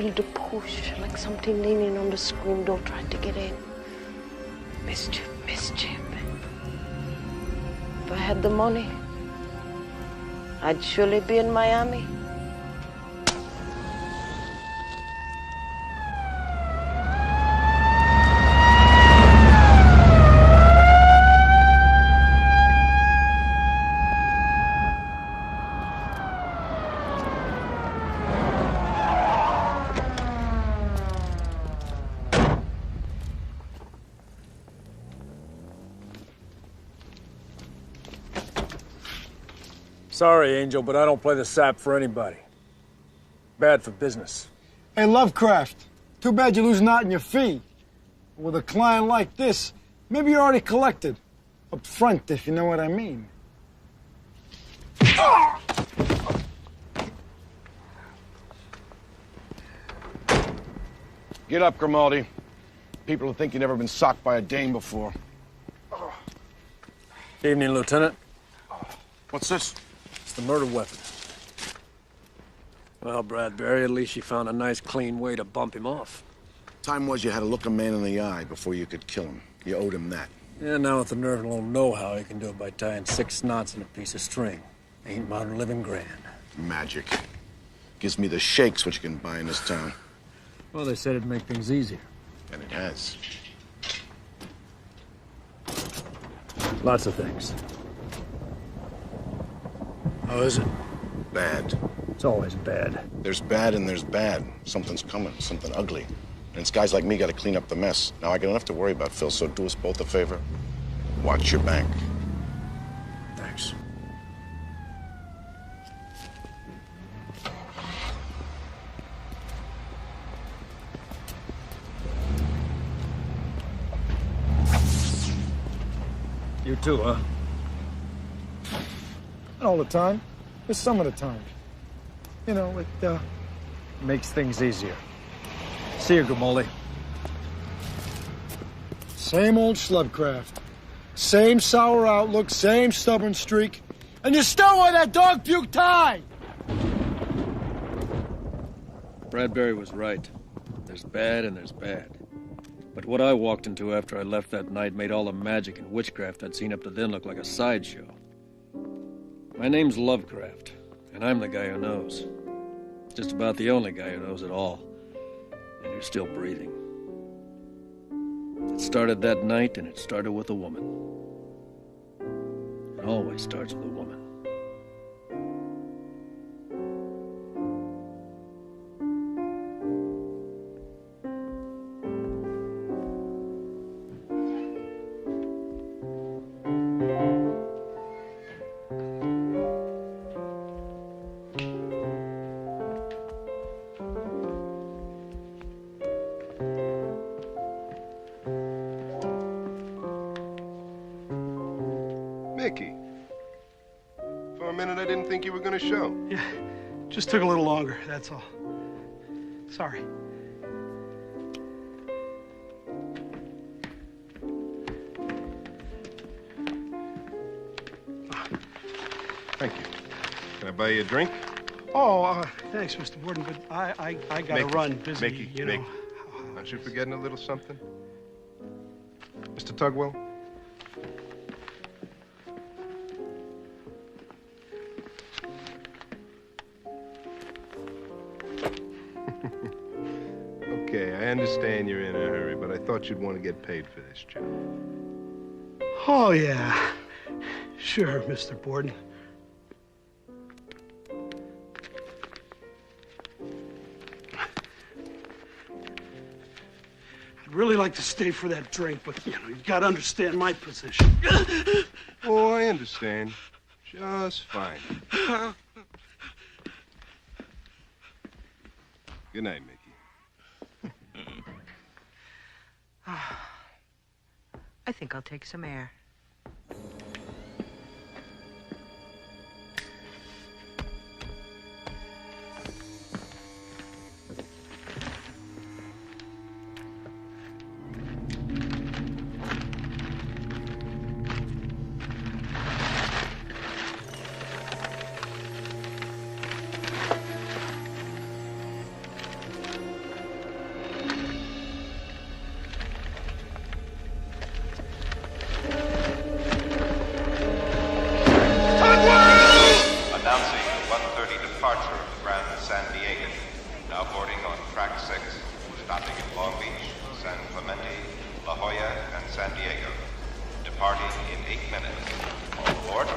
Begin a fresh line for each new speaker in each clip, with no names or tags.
felt a push, like something leaning on the screen door trying to get in. Mischief, mischief. If I had the money, I'd surely be in Miami.
Sorry, Angel, but I don't play the sap for anybody. Bad for business.
Hey, Lovecraft, too bad you're losing out on your fee. With a client like this, maybe you already collected. Up front, if you know what I mean.
Get up, Grimaldi. People will think you've never been socked by a dame before.
Evening, Lieutenant.
What's this?
It's the murder weapon. Well, Bradbury, at least you found a nice, clean way to bump him off.
Time was you had to look a man in the eye before you could kill him. You owed him that.
Yeah, now with the nerve and a little know-how, you can do it by tying 6 knots in a piece of string. Ain't modern living grand.
Magic. Gives me the shakes what you can buy in this town.
Well, they said it'd make things easier.
And it has.
Lots of things. How is it?
Bad.
It's always bad.
There's bad and there's bad. Something's coming, something ugly. And it's guys like me got to clean up the mess. Now, I got enough to worry about, Phil, so do us both a favor. Watch your bank.
Thanks. You too, huh?
Not all the time, but some of the time. You know, it
Makes things easier. See you, Grimaldi.
same old Lovecraft. Same sour outlook, same stubborn streak. And you still wear that dog puke tie!
Bradbury was right. There's bad and there's bad. But what I walked into after I left that night made all the magic and witchcraft I'd seen up to then look like a sideshow. My name's Lovecraft, and I'm the guy who knows. Just about the only guy who knows it all. And you're still breathing. It started that night, and it started with a woman. It always starts with a woman.
Mickey. For a minute, I didn't think you were going to show.
Yeah, just took a little longer, that's all. Sorry.
Thank you. Can I buy you a drink?
Oh, thanks, Mr. Bordon, but I gotta
Mickey,
run busy,
Mickey,
you know.
Mickey. Aren't you forgetting a little something? Mr. Tugwell? Okay, I understand you're in a hurry, but I thought you'd want to get paid for this job.
Oh, yeah. Sure, Mr. Bordon. I'd really like to stay for that drink, but, you know, you've got to understand my position.
Oh, I understand. Just fine. Good night, Mickey.
I think I'll take some air.
8 minutes. All aboard.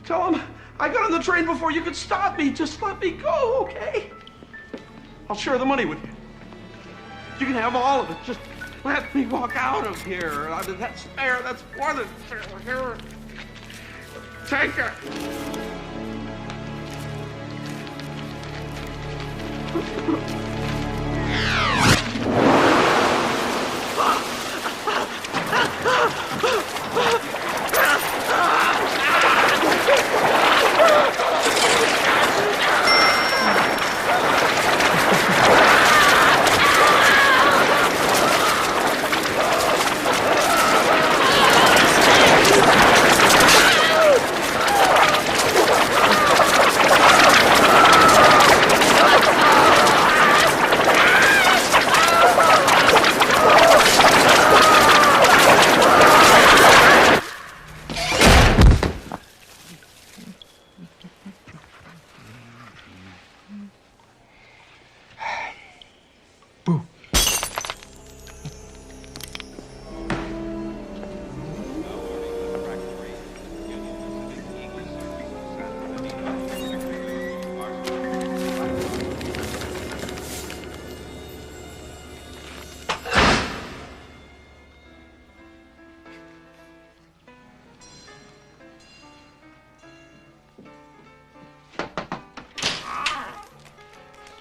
Tell him I got on the train before you could stop me. Just let me go, okay? I'll share the money with you. You can have all of it. Just let me walk out of here. I mean, that's fair. That's more than fair. Here. Take it.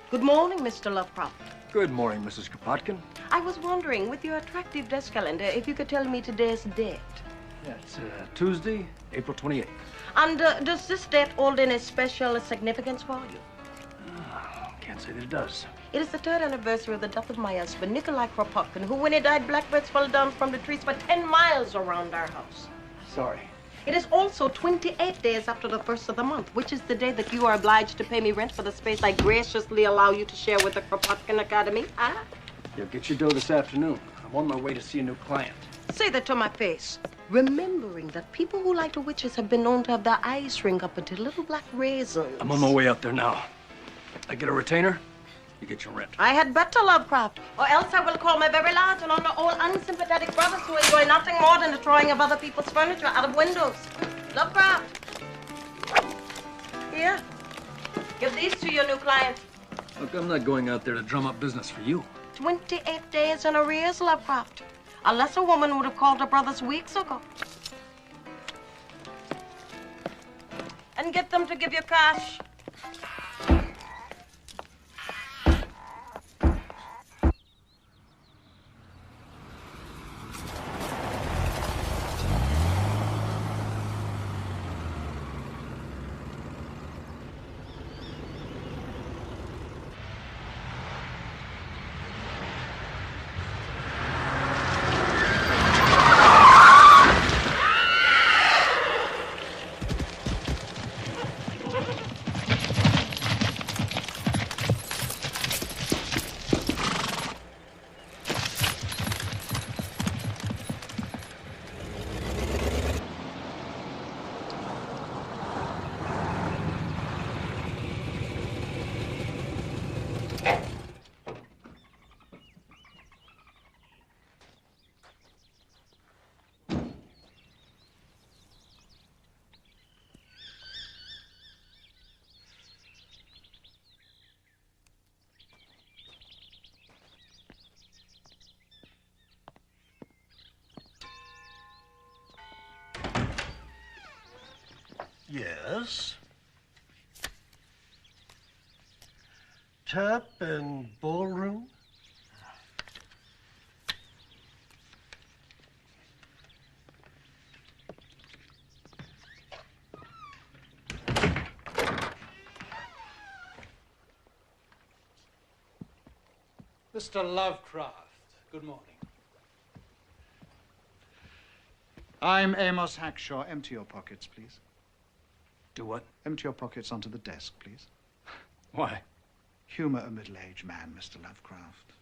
Good morning, Mr. Lovecraft.
Good morning, Mrs. Kropotkin.
I was wondering, with your attractive desk calendar, if you could tell me today's date.
Yeah, it's Tuesday, April 28th.
And does this date hold any special significance for you?
Can't say that it does.
It is the 3rd anniversary of the death of my husband, Nikolai Kropotkin, who, when he died, blackbirds fell down from the trees for 10 miles around our house.
Sorry.
It is also 28 days after the 1st of the month, which is the day that you are obliged to pay me rent for the space I graciously allow you to share with the Kropotkin Academy. Ah?
You'll get your dough this afternoon. I'm on my way to see a new client.
Say that to my face. Remembering that people who like to witches have been known to have their eyes shrink up into little black raisins.
I'm on my way out there now. I get a retainer, you get your rent.
I had better, Lovecraft, or else I will call my very large and on the old unsympathetic brothers who enjoy nothing more than the throwing of other people's furniture out of windows. Lovecraft. Here. Give these to your new client.
Look, I'm not going out there to drum up business for you.
28 days in arrears, Lovecraft. A lesser woman would have called her brothers weeks ago. And get them to give you cash.
Yes. Tap and ballroom?
Mr. Lovecraft, good morning. I'm Amos Hackshaw. Empty your pockets, please.
Do what?
Empty your pockets onto the desk, please.
Why?
Humor a middle-aged man, Mr. Lovecraft.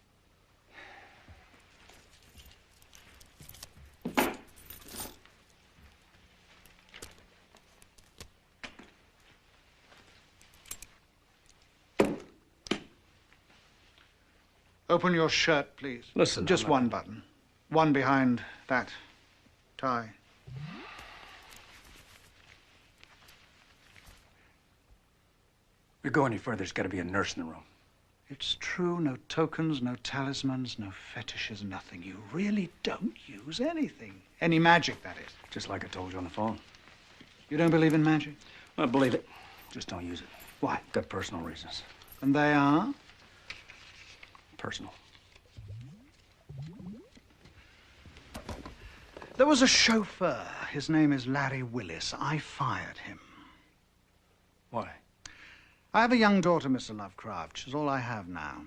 Open your shirt, please.
Listen,
just one button. One behind that tie.
If we go any further, there's got to be a nurse in the room.
It's true, no tokens, no talismans, no fetishes, nothing. You really don't use anything. Any magic, that is.
Just like I told you on the phone.
You don't believe in magic?
I believe it. Just don't use it.
Why?
Got personal reasons.
And they are?
Personal.
There was a chauffeur. His name is Larry Willis. I fired him.
Why?
I have a young daughter, Mr. Lovecraft. She's all I have now.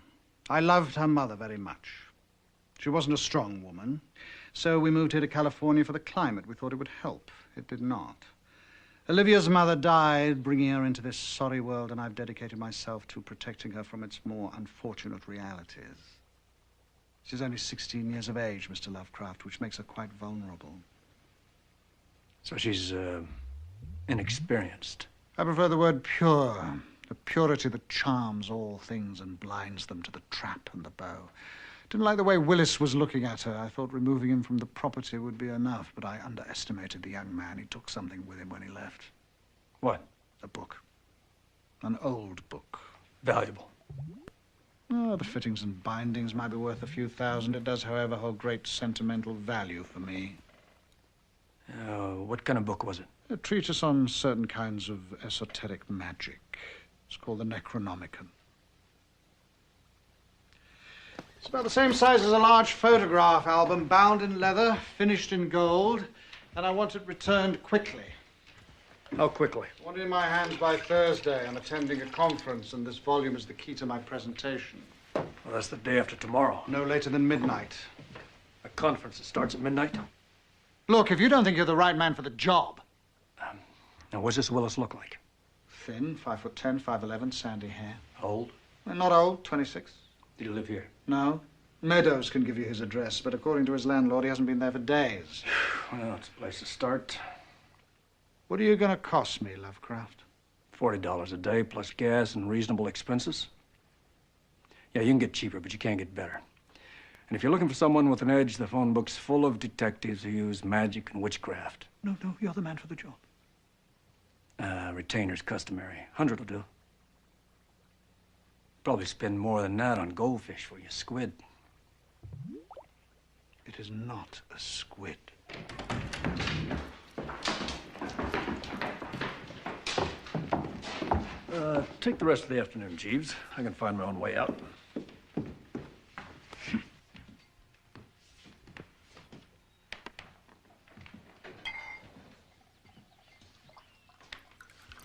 I loved her mother very much. She wasn't a strong woman, so we moved here to California for the climate. We thought it would help. It did not. Olivia's mother died, bringing her into this sorry world, and I've dedicated myself to protecting her from its more unfortunate realities. She's only 16 years of age, Mr. Lovecraft, which makes her quite vulnerable.
So she's, inexperienced.
I prefer the word pure. The purity that charms all things and blinds them to the trap and the bow. Didn't like the way Willis was looking at her. I thought removing him from the property would be enough, but I underestimated the young man. He took something with him when he left.
What?
A book. An old book.
Valuable.
Oh, the fittings and bindings might be worth a few thousand. It does, however, hold great sentimental value for me.
What kind of book was it?
A treatise on certain kinds of esoteric magic. It's called the Necronomicon. It's about the same size as a large photograph album, bound in leather, finished in gold, and I want it returned quickly.
How quickly?
I want it in my hands by Thursday. I'm attending a conference, and this volume is the key to my presentation.
Well, that's the day after tomorrow.
No later than midnight.
A conference that starts at midnight?
Look, if you don't think you're the right man for the job...
Now, what's this Willis look like?
Thin, 5'10", 5'11", sandy hair.
Old?
Well, not old, 26.
Did he live here?
No. Meadows can give you his address, but according to his landlord, he hasn't been there for days.
Well, it's a place to start.
What are you going to cost me, Lovecraft?
$40 a day, plus gas and reasonable expenses. Yeah, you can get cheaper, but you can't get better. And if you're looking for someone with an edge, the phone book's full of detectives who use magic and witchcraft.
No, you're the man for the job.
Retainer's customary. 100 will do. Probably spend more than that on goldfish for your squid.
It is not a squid.
Take the rest of the afternoon, Jeeves. I can find my own way out.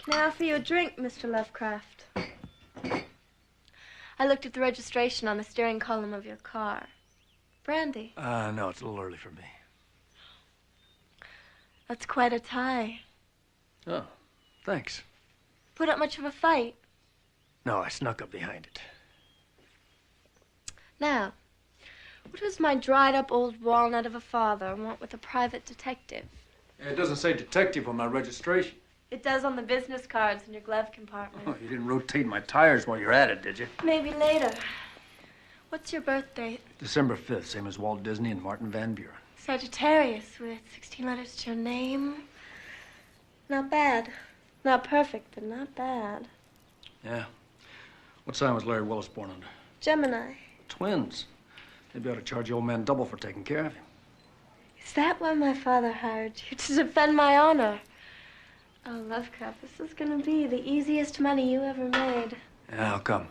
Can I offer you a drink, Mr. Lovecraft? I looked at the registration on the steering column of your car. Brandy?
No, it's a little early for me.
That's quite a tie.
Oh, thanks.
Put up much of a fight?
No, I snuck up behind it.
Now, what does my dried-up old walnut of a father want with a private detective?
It doesn't say detective on my registration.
It does on the business cards in your glove compartment.
Oh, you didn't rotate my tires while you're at it, did you?
Maybe later. What's your birth date?
December 5th, same as Walt Disney and Martin Van Buren.
Sagittarius, with 16 letters to your name. Not bad. Not perfect, but not bad.
Yeah. What sign was Larry Willis born under?
Gemini.
Twins. Maybe I ought to charge the old man double for taking care of him.
Is that why my father hired you? To defend my honor? Oh, Lovecraft, this is gonna be the easiest money you ever made.
Yeah, how come?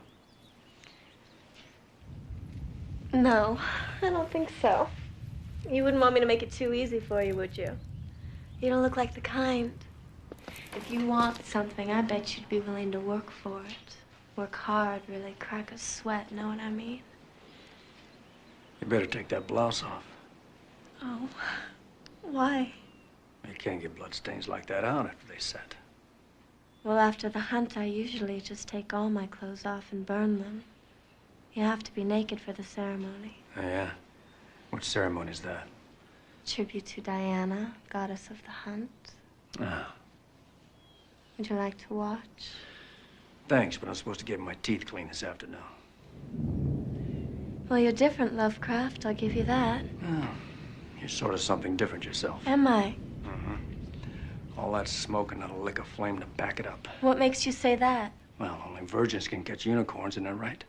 No, I don't think so. You wouldn't want me to make it too easy for you, would you? You don't look like the kind. If you want something, I bet you'd be willing to work for it. Work hard, really crack a sweat, know what I mean?
You better take that blouse off.
Oh, why?
You can't get bloodstains like that out after they set.
Well, after the hunt, I usually just take all my clothes off and burn them. You have to be naked for the ceremony.
Oh, yeah? What ceremony is that?
Tribute to Diana, goddess of the hunt.
Ah.
Would you like to watch?
Thanks, but I'm supposed to get my teeth cleaned this afternoon.
Well, you're different, Lovecraft. I'll give you that.
Oh, you're sort of something different yourself.
Am I?
Mm-hmm. All that smoke and not a lick of flame to back it up.
What makes you say that?
Well, only virgins can catch unicorns, isn't that right?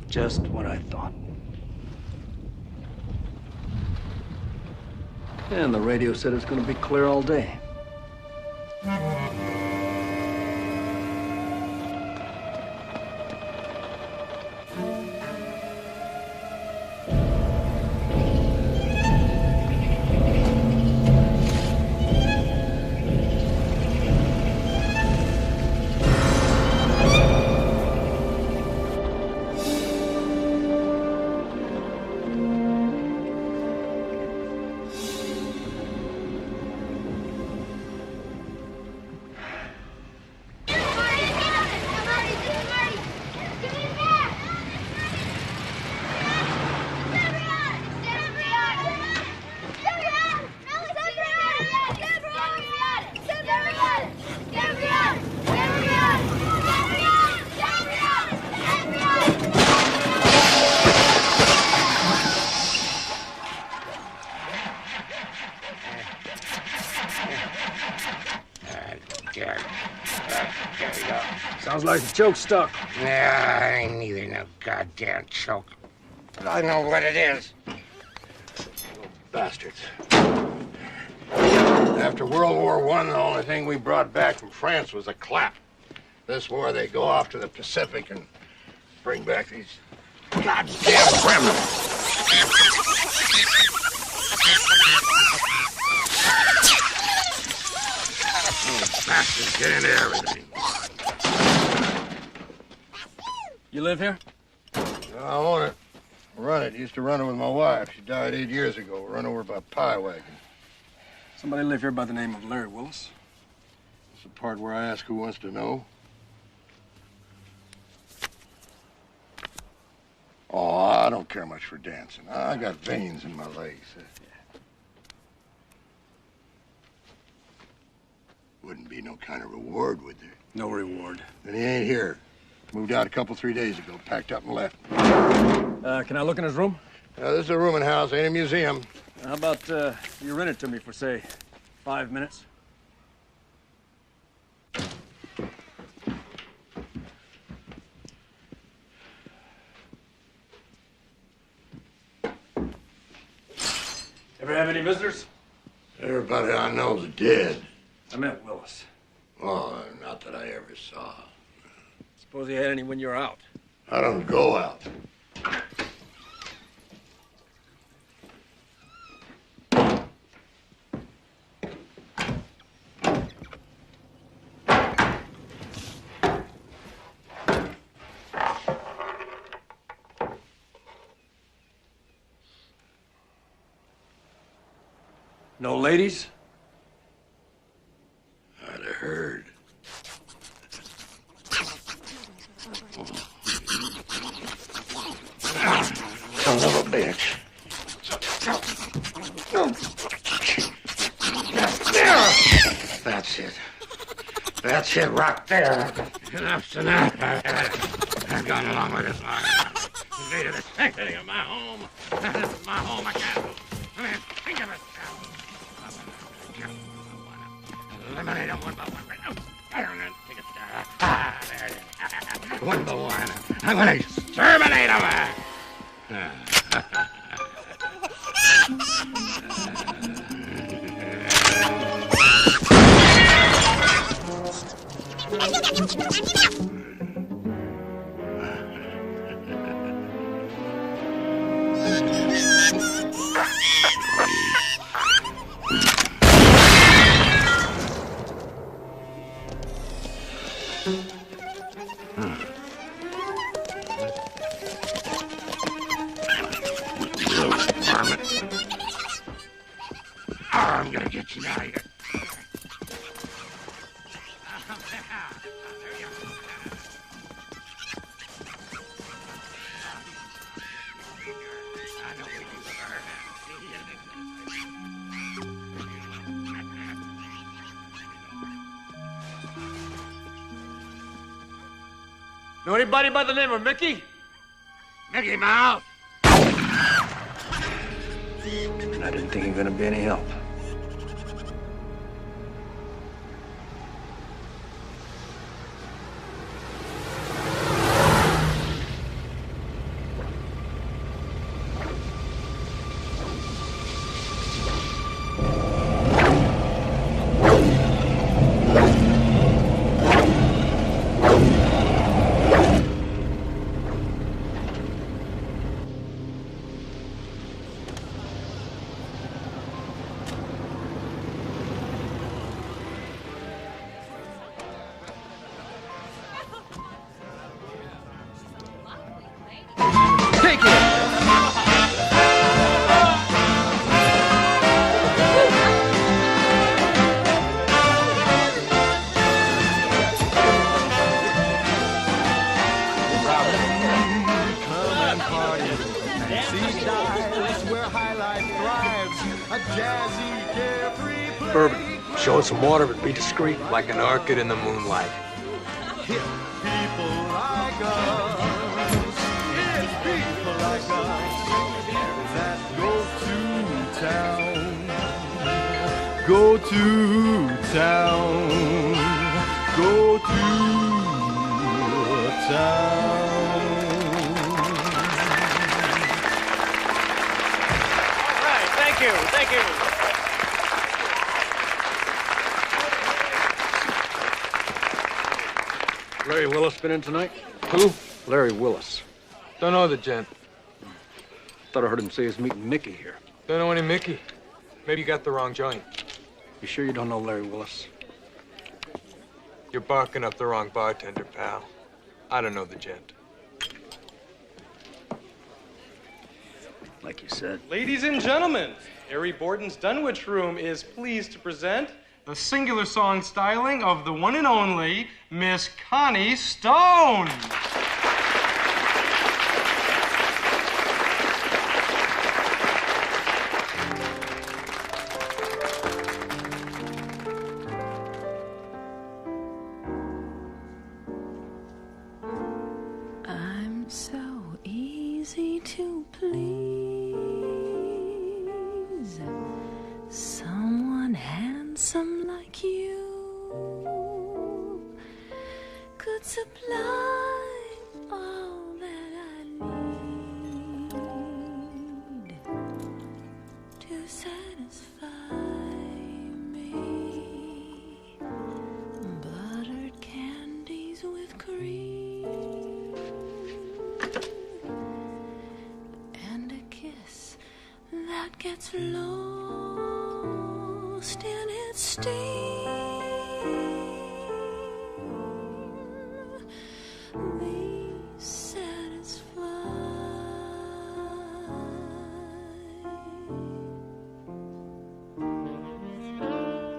Just what I thought. And the radio said it's going to be clear all day. Sounds like the choke's stuck.
Yeah, I ain't neither no goddamn choke. But I know what it is. Little bastards. After World War I, the only thing we brought back from France was a clap. This war, they go off to the Pacific and bring back these goddamn criminals. Those bastards get into everything.
You live here?
I own it. Run it. Used to run it with my wife. She died 8 years ago. Run over by a pie wagon.
Somebody live here by the name of Larry Willis?
It's the part where I ask who wants to know. Oh, I don't care much for dancing. I got veins in my legs. Wouldn't be no kind of reward, would there?
No reward.
Then he ain't here. Moved out a couple, 3 days ago. Packed up and left.
Can I look in his room?
This is a rooming house, ain't a museum.
How about you rent it to me for, say, 5 minutes? Ever have any visitors?
Everybody I know's dead.
I meant Willis.
Oh, not that I ever saw.
Suppose he had any when you're out.
I don't go out.
No ladies?
I'd have heard. Son of a bitch. That's it. That's it right there. Enough's enough. I've gone along with this long enough. Invaded the sanctity of my home. This is my home. I can't move. I mean, think of it. Eliminate them one by one. There it is. One by one. I'm going to exterminate them. I'm gonna get you out of here.
Know anybody by the name of Mickey?
Mickey Mouse!
I didn't think you were gonna be any help.
Take it! Bourbon. Show us some water, but be discreet, like an orchid in the moonlight.
People like us, it's people like us that go to town, go to town.
All right, thank you, thank you.
Larry Willis been in tonight?
Who?
Larry Willis.
Don't know the gent.
Thought I heard him say he's meeting Mickey here.
Don't know any Mickey. Maybe you got the wrong joint.
You sure you don't know Larry Willis?
You're barking up the wrong bartender, pal. I don't know the gent.
Like you said.
Ladies and gentlemen, Harry Bordon's Dunwich Room is pleased to present the singular song styling of the one and only Miss Connie Stone.
I'm so easy to please. Someone handsome like you could supply all that I need to satisfy me. Buttered candies with cream and a kiss that gets lost in its steam. Be satisfied.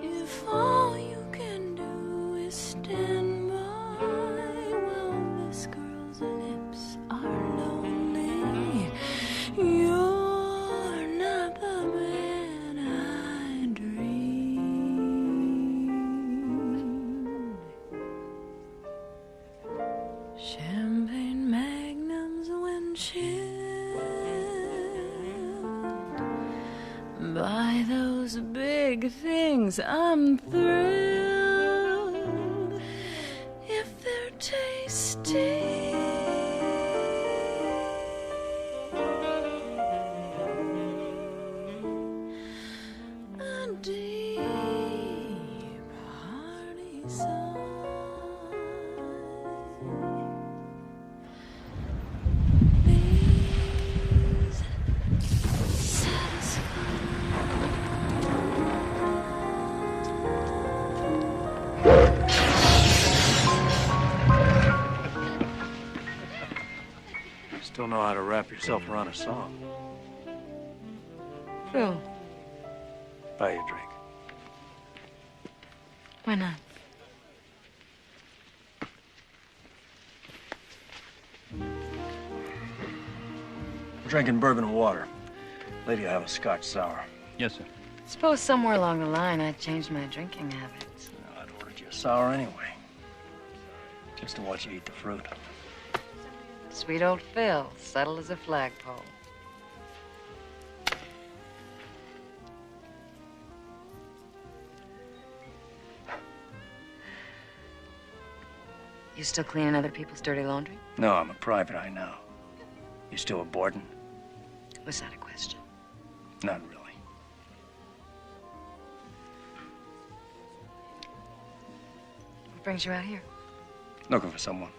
If all you can do is stand by while this girl's lips are lonely, you're not the man I dreamed. Champagne magnums when chilled by those big things, I'm thrilled if they're tasty. A deep, hearty sigh
know how to wrap yourself around a song.
Phil,
Buy you a drink.
why not?
We're drinking bourbon and water. Lady, I have a Scotch sour.
Yes, sir.
Suppose somewhere along the line I changed my drinking habits.
I'd ordered you a sour anyway. Just to watch you eat the fruit.
Sweet old Phil, subtle as a flagpole. You still cleaning other people's dirty laundry?
No, I'm a private eye now. You still a Bordon?
Was that a question?
Not really.
What brings you out here?
Looking for someone.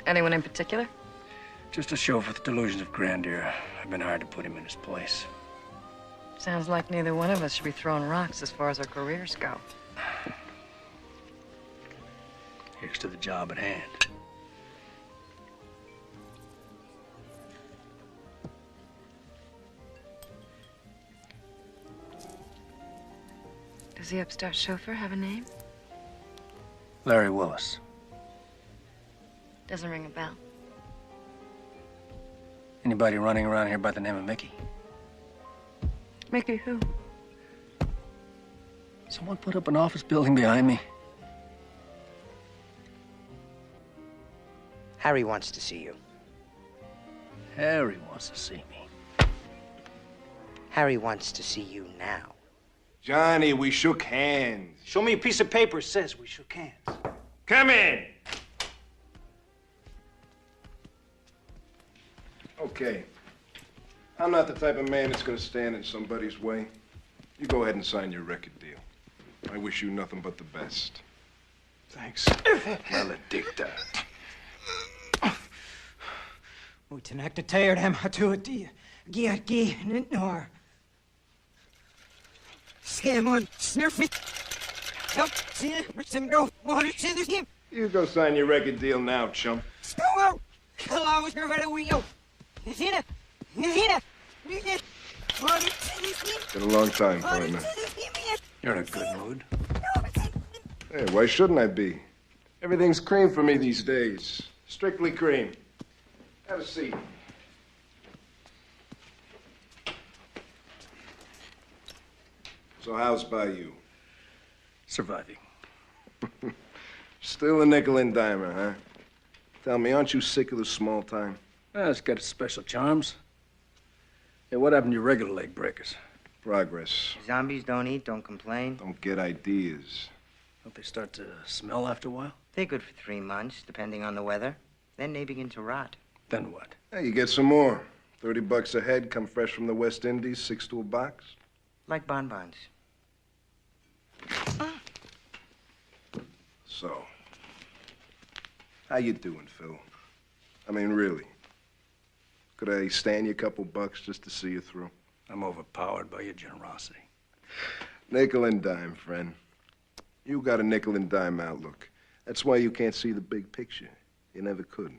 Anyone in particular?
Just a chauffeur with delusions of grandeur. I've been hired to put him in his place.
Sounds like neither one of us should be throwing rocks as far as our careers go.
Here's to the job at hand.
Does the upstart chauffeur have a name?
Larry Willis.
Doesn't ring a bell.
Anybody running around here by the name of Mickey?
Mickey who?
Someone put up an office building behind me.
Harry wants to see you.
Harry wants to see me.
Harry wants to see you now.
Johnny, we shook hands.
Show me a piece of paper that says we shook hands.
Come in. Okay. I'm not the type of man that's gonna stand in somebody's way. You go ahead and sign your record deal. I wish you nothing but the best.
Thanks.
Maledicta.
Moeten acteteer hem hatu die Giarki nor. Scamon snurfy. Help see some go water to the game.
You go sign your record deal now, chump.
Go hello is never wheel. Is it?
Been a long time, partner.
You're in a good mood.
Hey, why shouldn't I be? Everything's cream for me these days. Strictly cream. Have a seat. So how's by you?
Surviving.
Still a nickel and dimer, huh? Tell me, aren't you sick of the small time?
It's got its special charms. Hey, what happened to your regular leg breakers?
Progress.
Zombies don't eat, don't complain.
Don't get ideas.
Don't they start to smell after a while?
They're good for 3 months, depending on the weather. Then they begin to rot.
Then what?
Hey, you get some more. $30 a head, come fresh from the West Indies, 6 to a box.
Like bonbons.
So, how you doing, Phil? I mean, really. Could I stand you a couple bucks just to see you through?
I'm overpowered by your generosity.
Nickel and dime, friend. You got a nickel and dime outlook. That's why you can't see the big picture. You never could.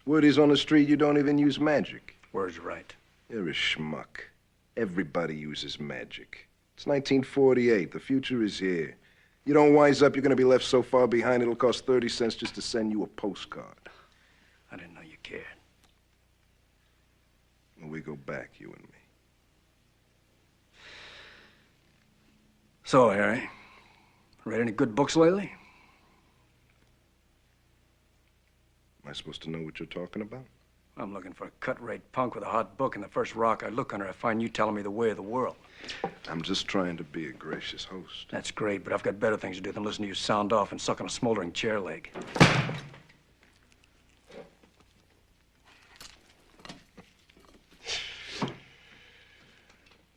Word is on the street you don't even use magic.
Word's right.
You're a schmuck. Everybody uses magic. It's 1948. The future is here. You don't wise up, you're going to be left so far behind it'll cost 30 cents just to send you a postcard.
I didn't know you cared.
Well, we go back, you and me.
So, Harry, read any good books lately?
Am I supposed to know what you're talking about?
I'm looking for a cut-rate punk with a hot book, and the first rock I look under, I find you telling me the way of the world.
I'm just trying to be a gracious host.
That's great, but I've got better things to do than listen to you sound off and suck on a smoldering chair leg.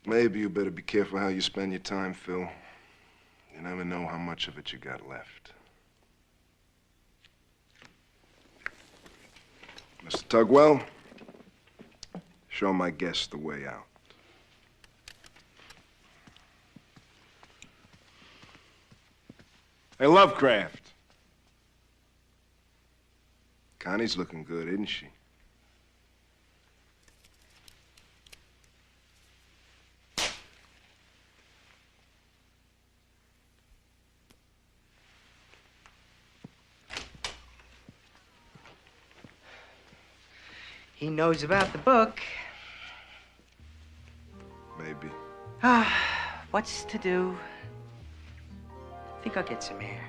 Maybe you better be careful how you spend your time, Phil. You never know how much of it you got left. Mr. Tugwell, show my guest the way out. Hey, Lovecraft. Connie's looking good, isn't she?
He knows about the book.
Maybe.
What's to do? Think I'll get some air.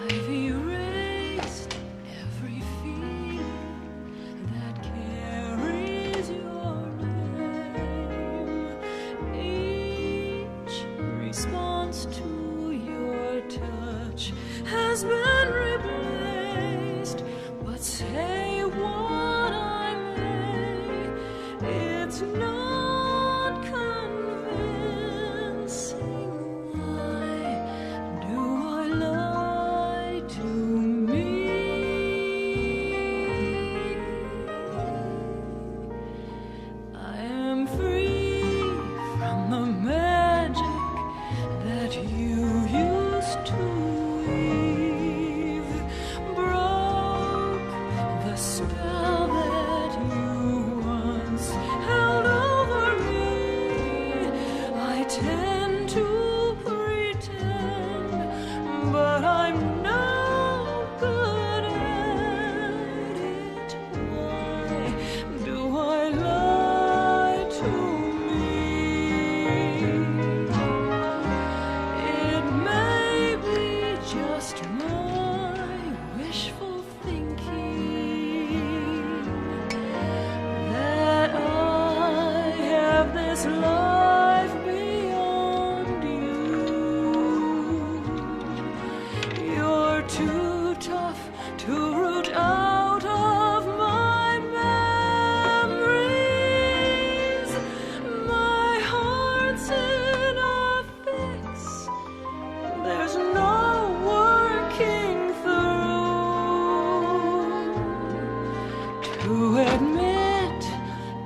I've erased every feeling that carries your name. Each response to your touch has been replaced. But say what I may, it's not convincing. Why do I lie to me? I am free from the magic that you used to weave, broke the spell that you once held over me. I tend to pretend, but I'm no good at it. Why do I lie to me? It may be just my wishful thinking that I have this life beyond you. You're too tough to root out of my memories. My heart's in a fix. There's no working through. To admit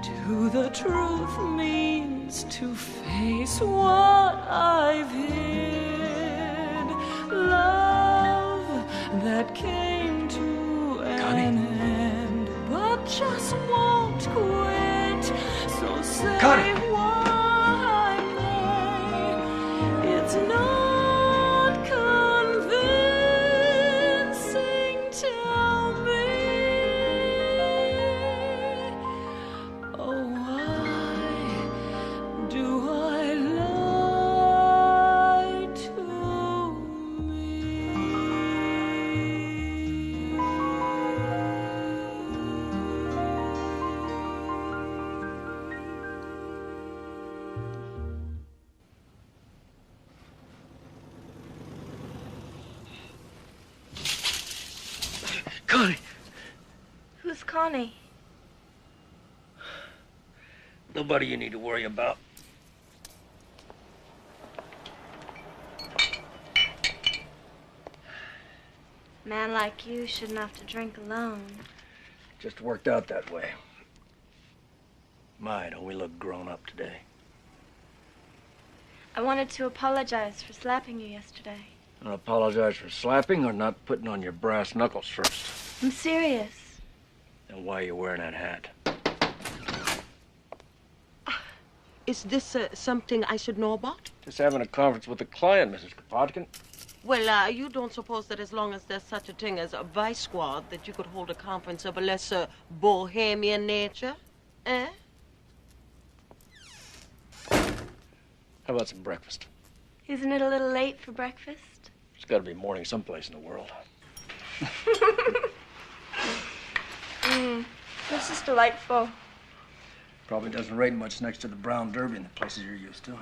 to the truth means to face what I've hid. Love that came to an end, but just won't quit. So say
Connie!
what I may, it's not convincing. Tell me, oh, why do I lie to me?
Connie!
Who's Connie?
Nobody you need to worry about.
A man like you shouldn't have to drink alone.
Just worked out that way. My, don't we look grown up today?
I wanted to apologize for slapping you yesterday.
And apologize for slapping or not putting on your brass knuckles first.
I'm serious.
And why are you wearing that hat?
Is this something I should know about?
Just having a conference with the client, Mrs. Kropotkin.
Well, you don't suppose that as long as there's such a thing as a vice squad that you could hold a conference of a less bohemian nature? Eh?
How about some breakfast?
Isn't it a little late for breakfast?
It's got to be morning someplace in the world.
This is delightful.
Probably doesn't rate much next to the Brown Derby and the places you're used to.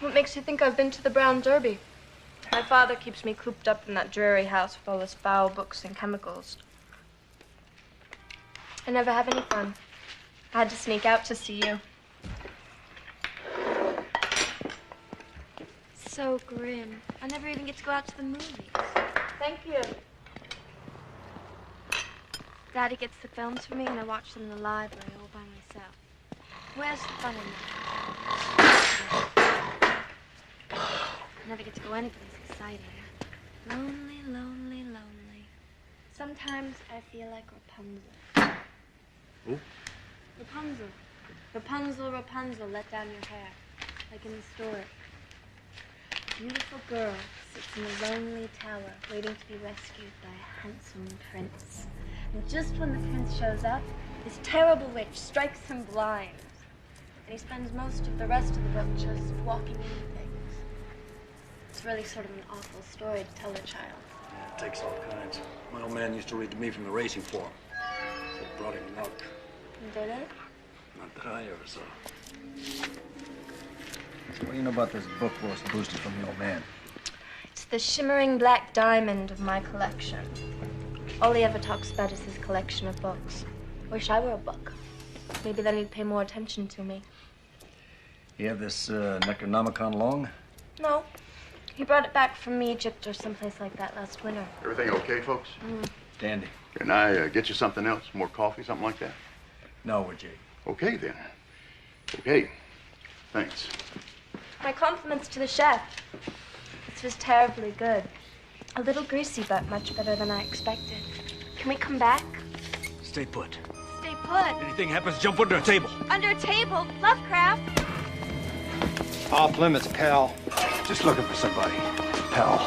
What makes you think I've been to the Brown Derby? My father keeps me cooped up in that dreary house with all his foul books and chemicals. I never have any fun. I had to sneak out to see you. So grim. I never even get to go out to the movies. Thank you. Daddy gets the films for me and I watch them in the library all by myself. Where's the fun in that? I never get to go anyplace exciting. Lonely, lonely, lonely. Sometimes I feel like Rapunzel.
Who?
Rapunzel. Rapunzel, Rapunzel, let down your hair. Like in the story. beautiful girl sits in a lonely tower waiting to be rescued by a handsome prince. And just when the prince shows up, this terrible witch strikes him blind. And he spends most of the rest of the book just walking into things. It's really sort of an awful story to tell a child.
Yeah, it takes all kinds. My old man used to read to me from the racing form. It brought him luck.
Did it?
Not that I ever saw. So what do you know about this book Ross boosted from the old man?
It's the shimmering black diamond of my collection. All he ever talks about is his collection of books. Wish I were a book. Maybe then he'd pay more attention to me.
You have this Necronomicon long?
No. He brought it back from Egypt or someplace like that last winter.
Everything okay, folks?
Dandy.
Can I get you something else? More coffee, something like that?
No, we're Jake.
Okay, then. Okay. Thanks.
My compliments to the chef. This was terribly good. A little greasy, but much better than I expected. Can we come back?
Stay put.
Stay put.
Anything happens, jump under a table.
Under a table? Lovecraft?
Off limits, pal.
Just looking for somebody. Pal.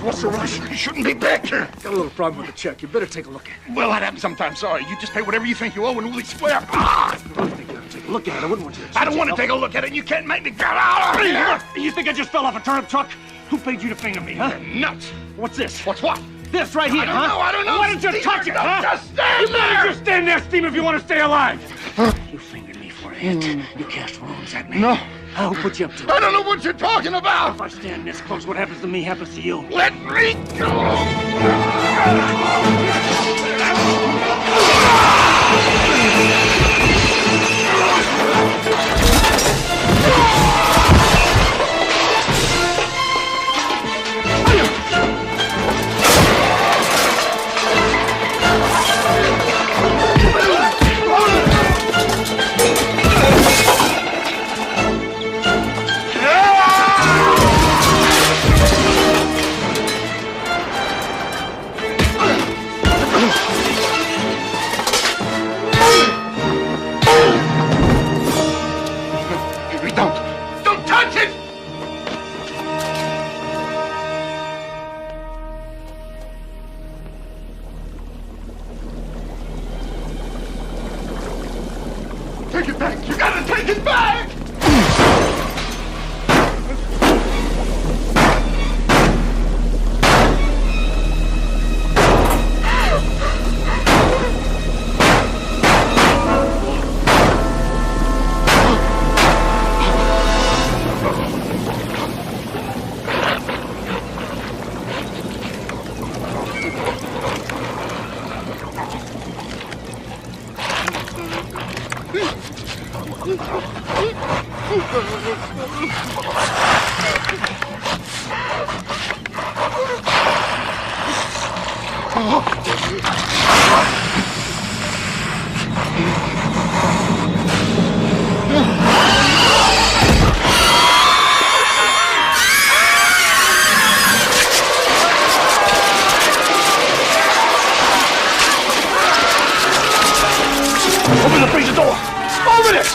What's the rush? You shouldn't be back here.
Got a little problem with the check. You better take a look at it.
Well, that happens sometimes. Sorry. You just pay whatever you think you owe and we'll split up.
I think you ought to take a look at it. I wouldn't want you to...
I don't want to take a look at it. You can't make me get out of here.
You think I just fell off a turnip truck? Who paid you to finger me, huh?
You're nuts.
What's this?
What's what?
This right here,
I don't know.
Why don't you touch it, huh?
Just stand
You better
there.
just stand there, Steve, if you want to stay alive. You fingered me for a hit. You cast runes at me.
No.
Who put you up to it?
I don't know what you're talking about.
If I stand this close, what happens to me happens to you.
Let me go. Don't touch it! Take it back! You gotta take it back! Open the freezer door! Open it!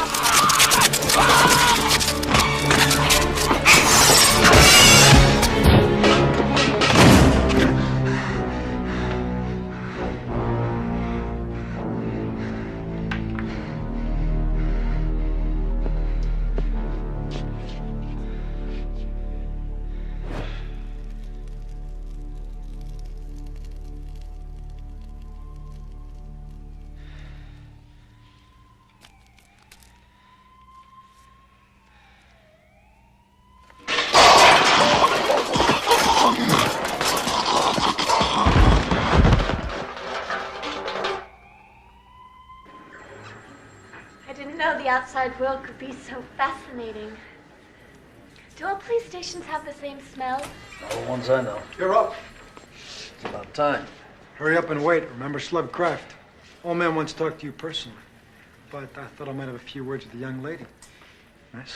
I didn't know the outside world could be so fascinating. Do all police stations have the same smell?
Not the ones I know.
You're up.
It's about time.
Hurry up and wait. Remember Slubcraft. Old man wants to talk to you personally. But I thought I might have a few words with the young lady. Miss?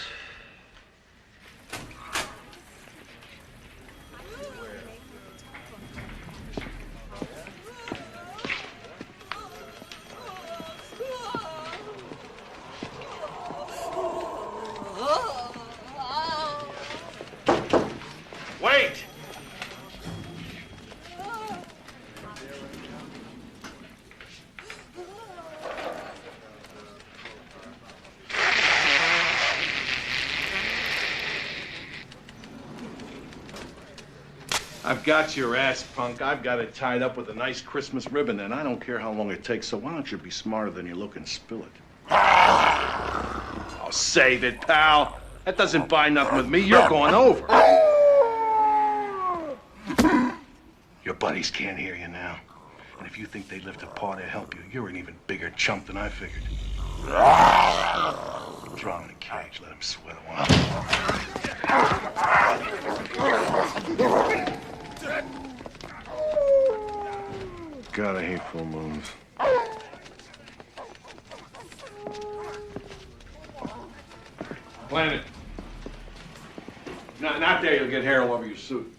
I've got your ass, punk. I've got it tied up with a nice Christmas ribbon, and I don't care how long it takes, so why don't you be smarter than you look and spill it? Oh, save it, pal. That doesn't buy nothing with me. You're going over. Your buddies can't hear you now. And if you think they lift a paw to help you, you're an even bigger chump than I figured. Throw him in a cage, let him sweat a while. God, I hate full moons. Planet. Not there, you'll get hair all over your suit.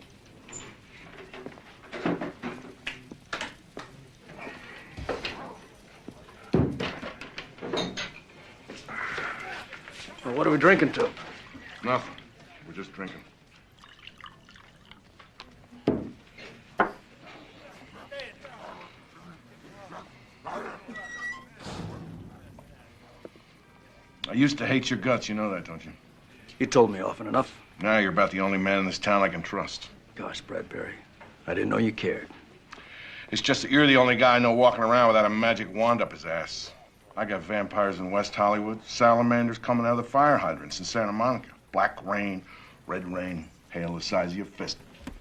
Well, what are we drinking to?
Nothing. We're just drinking. I used to hate your guts, you know that, don't you?
You told me often enough.
Now you're about the only man in this town I can trust.
Gosh, Bradbury, I didn't know you cared.
It's just that you're the only guy I know walking around without a magic wand up his ass. I got vampires in West Hollywood, salamanders coming out of the fire hydrants in Santa Monica. Black rain, red rain, hail the size of your fist.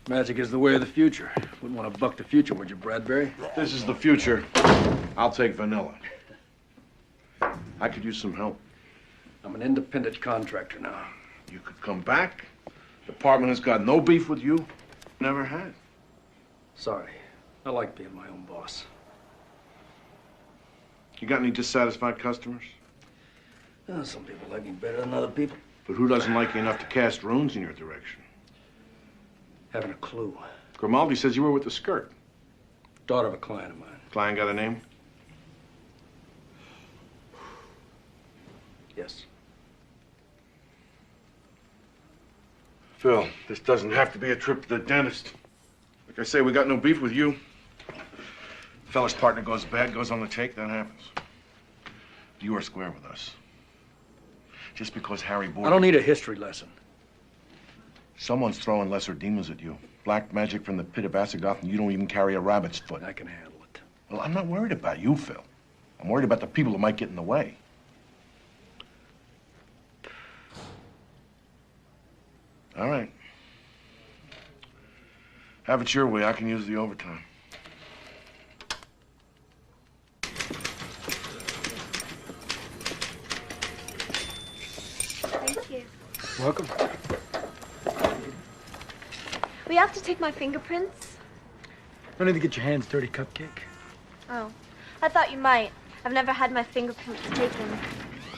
Magic is the way of the future. Wouldn't want to buck the future, would you, Bradbury?
This is the future. I'll take vanilla. I could use some help.
I'm an independent contractor now.
You could come back. The department has got no beef with you. Never had.
Sorry. I like being my own boss.
You got any dissatisfied customers?
Some people like me better than other people.
But who doesn't like you enough to cast runes in your direction?
Haven't a clue.
Grimaldi says you were with the skirt.
Daughter of a client of mine.
Client got a name?
Yes.
Phil, this doesn't have to be a trip to the dentist. Like I say, we got no beef with you. Fella's partner goes bad, goes on the take, that happens. You are square with us. Just because Harry Bordon...
I don't need a history lesson.
Someone's throwing lesser demons at you. Black magic from the pit of Asagoth, and you don't even carry a rabbit's foot.
I can handle it.
Well, I'm not worried about you, Phil. I'm worried about the people who might get in the way. All right. Have it your way. I can use the overtime.
Thank you.
Welcome.
We have to take my fingerprints.
No need to get your hands dirty, Cupcake.
Oh, I thought you might. I've never had my fingerprints taken.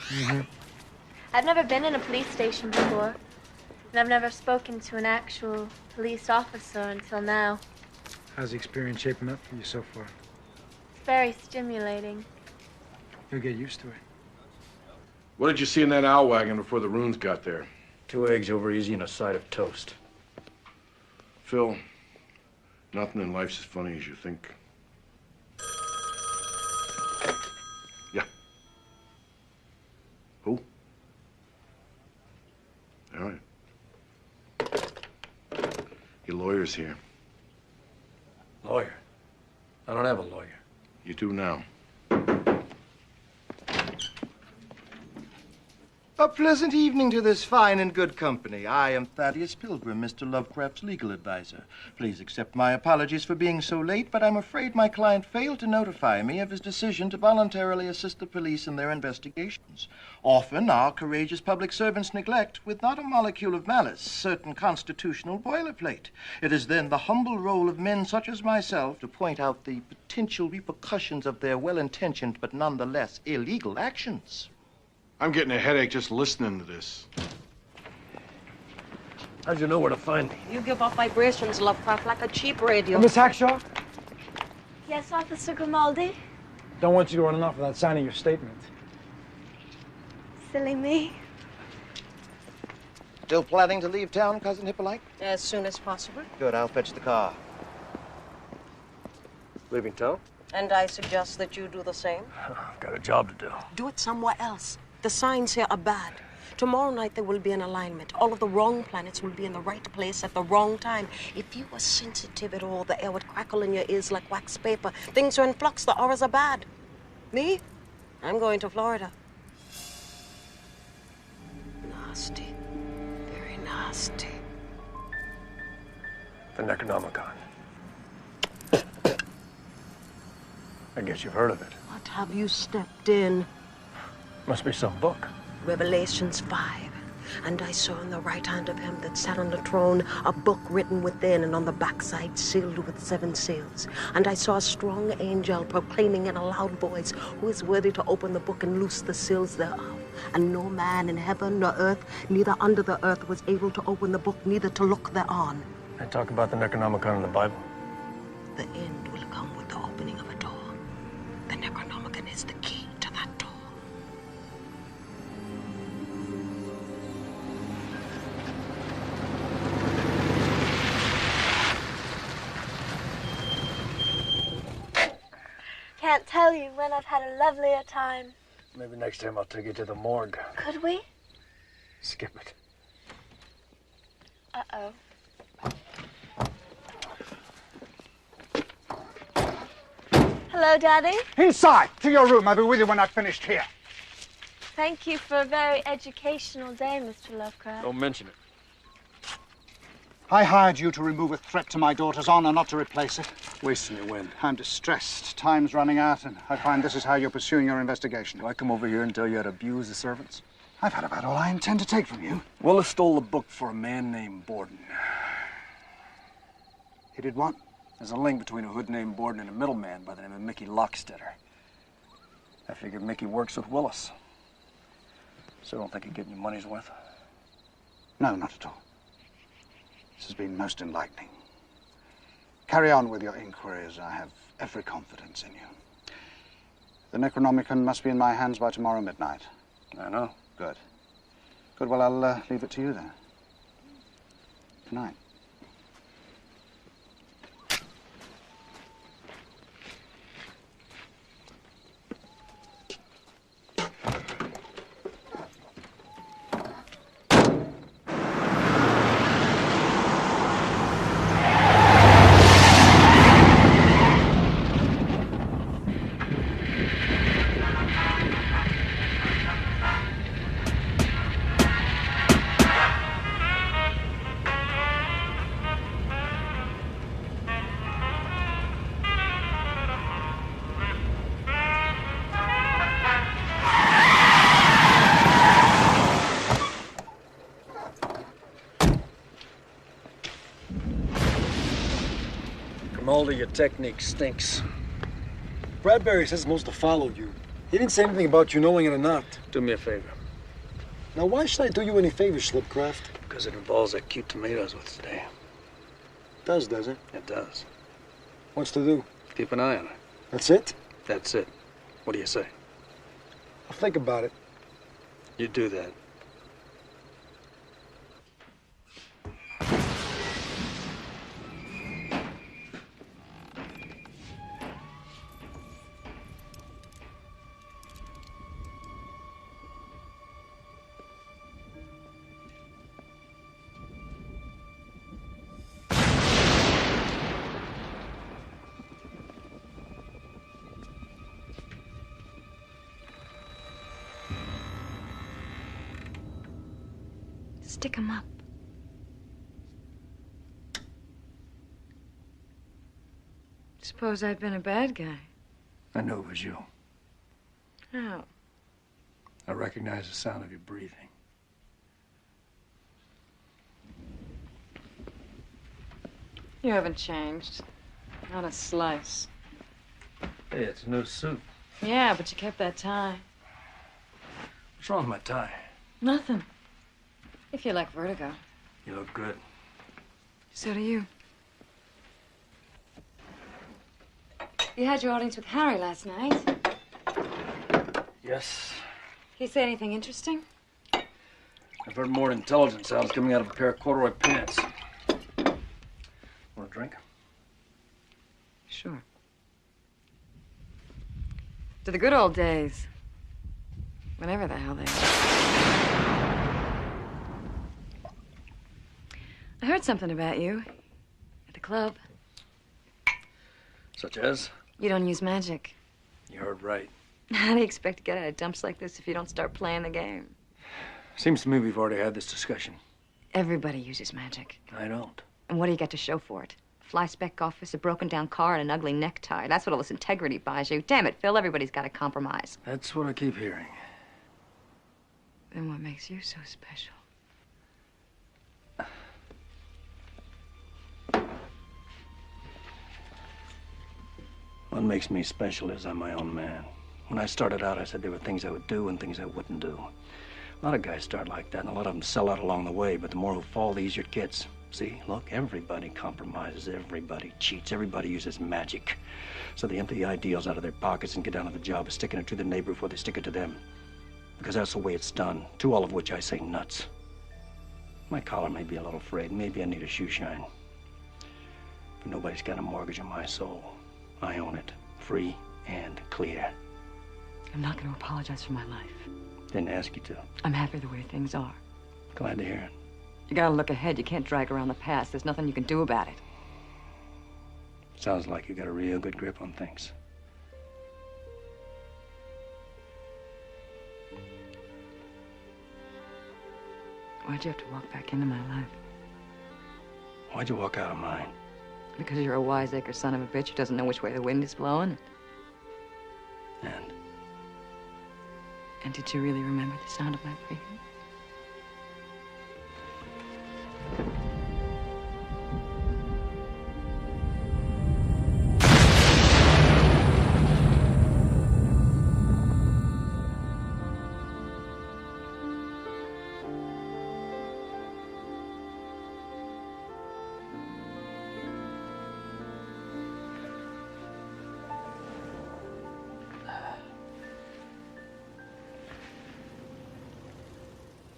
Mm-hmm.
I've never been in a police station before. And I've never spoken to an actual police officer until now.
How's the experience shaping up for you so far?
It's very stimulating.
You'll get used to it.
What did you see in that owl wagon before the runes got there?
2 eggs over easy and a side of toast.
Phil, nothing in life's as funny as you think. Yeah. Who? All right. Your lawyer's here.
Lawyer? I don't have a lawyer.
You do now.
A pleasant evening to this fine and good company. I am Thaddeus Pilgrim, Mr. Lovecraft's legal advisor. Please accept my apologies for being so late, but I'm afraid my client failed to notify me of his decision to voluntarily assist the police in their investigations. Often, our courageous public servants neglect, with not a molecule of malice, certain constitutional boilerplate. It is then the humble role of men such as myself to point out the potential repercussions of their well-intentioned but nonetheless illegal actions.
I'm getting a headache just listening to this.
How'd you know where to find me?
You give off vibrations, Lovecraft, like a cheap radio.
Miss Hackshaw,
Yes, Officer Grimaldi?
don't want you to run off without signing your statement.
Silly me.
Still planning to leave town, Cousin Hippolyte?
As soon as possible.
Good, I'll fetch the car.
Leaving town?
And I suggest that you do the same.
I've got a job to do.
Do it somewhere else. The signs here are bad. Tomorrow night there will be an alignment. All of the wrong planets will be in the right place at the wrong time. If you were sensitive at all, the air would crackle in your ears like wax paper. Things are in flux, the auras are bad. Me? I'm going to Florida. Nasty. Very nasty.
The Necronomicon. I guess you've heard of it.
What have you stepped in?
Must be some book.
Revelations 5. And I saw in the right hand of him that sat on the throne a book written within, and on the backside sealed with 7 seals. And I saw a strong angel proclaiming in a loud voice, who is worthy to open the book and loose the seals thereof. And no man in heaven nor earth, neither under the earth, was able to open the book, neither to look thereon.
They talk about the Necronomicon in the Bible.
The end will come with the opening of a door. The Necronomicon is the key to that door.
Can't tell you when I've had a lovelier time.
Maybe next time I'll take you to the morgue.
Could we?
Skip it.
Uh-oh. Hello, Daddy.
Inside! To your room. I'll be with you when I've finished here.
Thank you for a very educational day, Mr. Lovecraft.
Don't mention it.
I hired you to remove a threat to my daughter's honor, not to replace it.
Wasting your wind.
I'm distressed. Time's running out, and I find this is how you're pursuing your investigation.
Do I come over here and tell you how to abuse the servants?
I've had about all I intend to take from you.
Willis stole the book for a man named Bordon.
He did what?
There's a link between a hood named Bordon and a middleman by the name of Mickey Lockstetter. I figured Mickey works with Willis. So don't think you're getting your money's worth?
No, not at all. This has been most enlightening. Carry on with your inquiries. I have every confidence in you. The Necronomicon must be in my hands by tomorrow midnight.
I know.
Good. Good, well, I'll leave it to you then. Good night.
Mulder, your technique stinks.
Bradbury says most to follow you. He didn't say anything about you knowing it or not.
Do me a favor.
Now, why should I do you any favors, Slipcraft?
Because it involves that cute tomatoes with today.
Does it?
It does.
What's to do?
Keep an eye on it.
That's it?
That's it. What do you say?
I'll think about it.
You do that.
Stick 'em up.
Suppose I'd been a bad guy.
I knew it was you.
How?
I recognize the sound of your breathing.
You haven't changed. Not a slice.
Hey, it's a new suit.
Yeah, but you kept that tie.
What's wrong with my tie?
Nothing. If you like vertigo.
You look good.
So do you. You had your audience with Harry last night.
Yes.
He say anything interesting?
I've heard more intelligence sounds coming out of a pair of corduroy pants. Want a drink?
Sure. To the good old days. Whenever the hell they were. heard something about you at the club.
Such as?
You don't use magic.
You heard right.
How do you expect to get out of dumps like this if you don't start playing the game?
Seems to me we've already had this discussion.
Everybody uses magic.
I don't.
And what do you got to show for it? A fly-speck office, a broken-down car, and an ugly necktie. That's what all this integrity buys you. Damn it, Phil, everybody's got to compromise.
That's what I keep hearing.
Then what makes you so special?
What makes me special is I'm my own man. When I started out, I said there were things I would do and things I wouldn't do. A lot of guys start like that, and a lot of them sell out along the way, but the more who fall, the easier it gets. See, look, everybody compromises, everybody cheats, everybody uses magic. So they empty the ideals out of their pockets and get down to the job of sticking it to the neighbor before they stick it to them. Because that's the way it's done, to all of which I say nuts. My collar may be a little frayed, maybe I need a shoe shine. But nobody's got a mortgage on my soul. I own it, free and clear.
I'm not going to apologize for my life.
Didn't ask you to.
I'm happy the way things are.
Glad to hear it.
You gotta look ahead. You can't drag around the past. There's nothing you can do about it.
Sounds like you got a real good grip on things.
Why'd you have to walk back into my life?
Why'd you walk out of mine?
Because you're a wiseacre son of a bitch who doesn't know which way the wind is blowing. And did you really remember the sound of my breathing?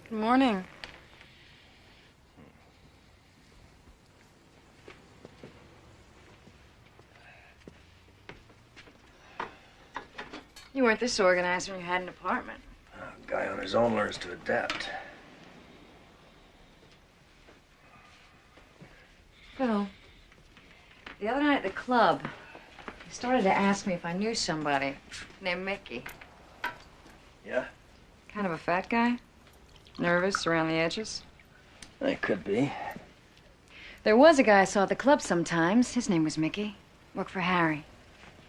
Good morning. You weren't this organized when you had an apartment.
A guy on his own learns to adapt.
Phil, the other night at the club, he started to ask me if I knew somebody named Mickey.
Yeah?
Kind of a fat guy? Nervous around the edges?
It could be.
There was a guy I saw at the club sometimes. His name was Mickey. Worked for Harry.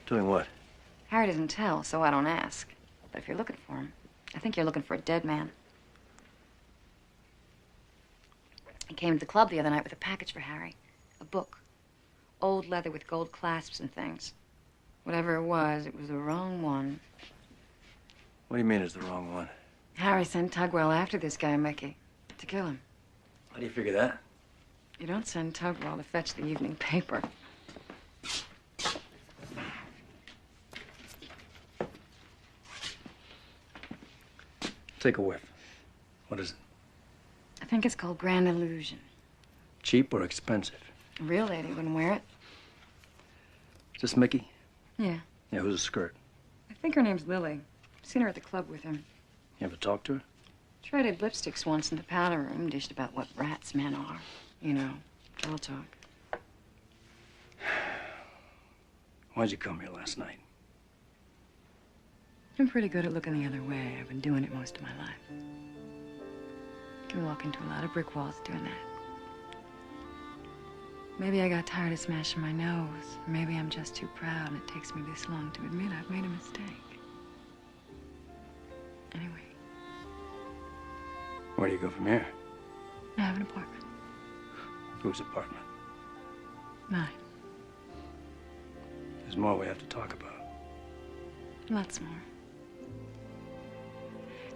Doing what?
Harry doesn't tell, so I don't ask. But if you're looking for him, I think you're looking for a dead man. He came to the club the other night with a package for Harry. A book. Old leather with gold clasps and things. Whatever it was the wrong one.
What do you mean it's the wrong one?
Harry sent Tugwell after this guy, Mickey, to kill him.
How do you figure that?
You don't send Tugwell to fetch the evening paper.
Take a whiff. What is it?
I think it's called Grand Illusion.
Cheap or expensive?
A real lady wouldn't wear it.
Is this Mickey?
Yeah.
Yeah, who's the skirt?
I think her name's Lily. I've seen her at the club with him.
You ever talk to her?
Traded lipsticks once in the powder room, dished about what rats men are. You know, girl talk.
Why'd you come here last night?
I'm pretty good at looking the other way. I've been doing it most of my life. Can walk into a lot of brick walls doing that. Maybe I got tired of smashing my nose. Or maybe I'm just too proud and it takes me this long to admit I've made a mistake. Anyway.
Where do you go from here?
I have an apartment.
Whose apartment?
Mine.
There's more we have to talk about.
Lots more.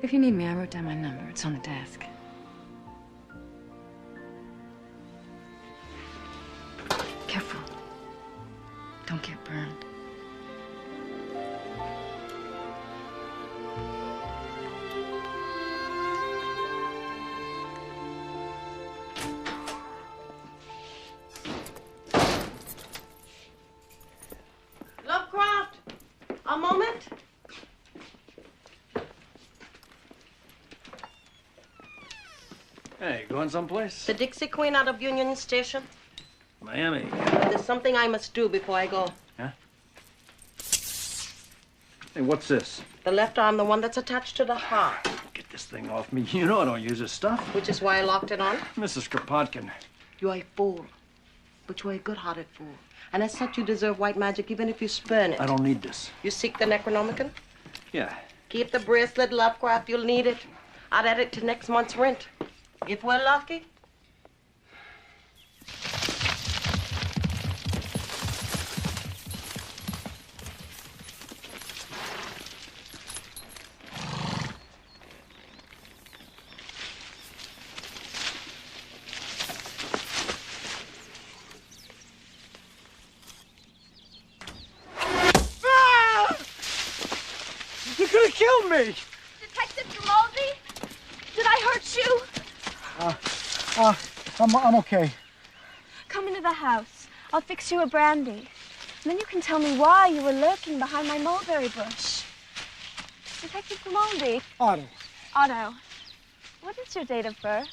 If you need me, I wrote down my number. It's on the desk. Careful. Don't get burned.
Lovecraft, a moment.
Hey, going someplace?
The Dixie Queen out of Union Station.
Miami.
There's something I must do before I go.
Huh? Hey, what's this?
The left arm, the one that's attached to the heart.
Get this thing off me. You know I don't use this stuff.
Which is why I locked it on.
Mrs. Kropotkin.
You're a fool. But you're a good-hearted fool. And as such, you deserve white magic even if you spurn it.
I don't need this.
You seek the Necronomicon?
Yeah.
Keep the bracelet, Lovecraft. You'll need it. I'll add it to next month's rent. If we're lucky.
You could have killed me!
Detective Grimaldi? Did I hurt you?
I'm okay.
Come into the house. I'll fix you a brandy. And then you can tell me why you were lurking behind my mulberry bush. Detective Grimaldi.
Otto.
Otto. What is your date of birth?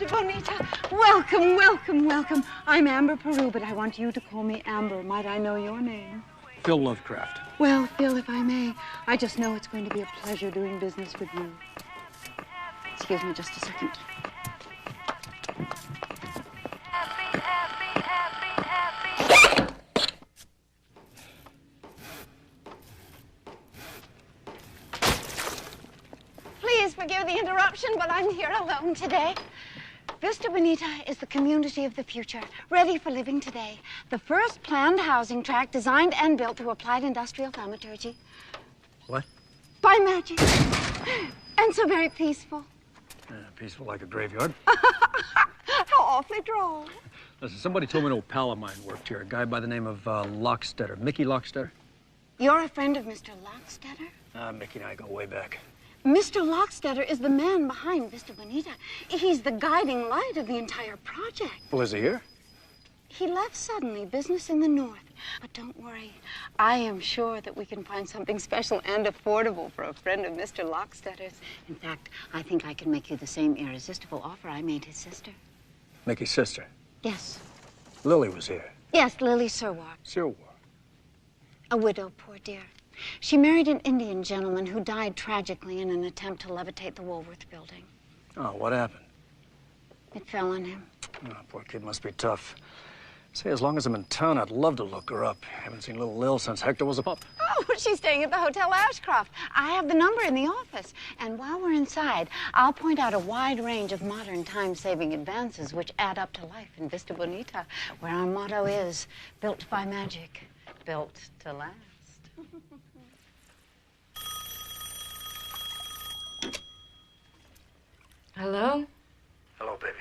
Bonita. Welcome, welcome, welcome. I'm Amber Peru, but I want you to call me Amber. Might I know your name?
Phil Lovecraft.
Well, Phil, if I may, I just know it's going to be a pleasure doing business with you. Excuse me just a second. Please forgive the interruption, but I'm here alone today. Vista Bonita is the community of the future, ready for living today. The first planned housing tract designed and built through applied industrial thaumaturgy.
What?
By magic. And so very peaceful.
Peaceful like a graveyard.
How awfully droll.
Listen, somebody told me an old pal of mine worked here, a guy by the name of Lockstetter. Mickey Lockstetter?
You're a friend of Mr. Lockstetter?
Mickey and I go way back.
Mr. Lockstetter is the man behind Vista Bonita. He's the guiding light of the entire project.
Well, is he here?
He left suddenly, business in the north. But don't worry, I am sure that we can find something special and affordable for a friend of Mr. Lockstetter's. In fact, I think I can make you the same irresistible offer I made his sister.
Mickey's sister?
Yes.
Lily was here.
Yes, Lily Sirwar.
Sirwar?
A widow, poor dear. She married an Indian gentleman who died tragically in an attempt to levitate the Woolworth building.
Oh, what happened?
It fell on him.
Oh, poor kid must be tough. Say, as long as I'm in town, I'd love to look her up. Haven't seen little Lil since Hector was a pup.
Oh, she's staying at the Hotel Ashcroft. I have the number in the office. And while we're inside, I'll point out a wide range of modern time-saving advances which add up to life in Vista Bonita, where our motto is, built by magic, built to last.
Hello?
Hello, baby.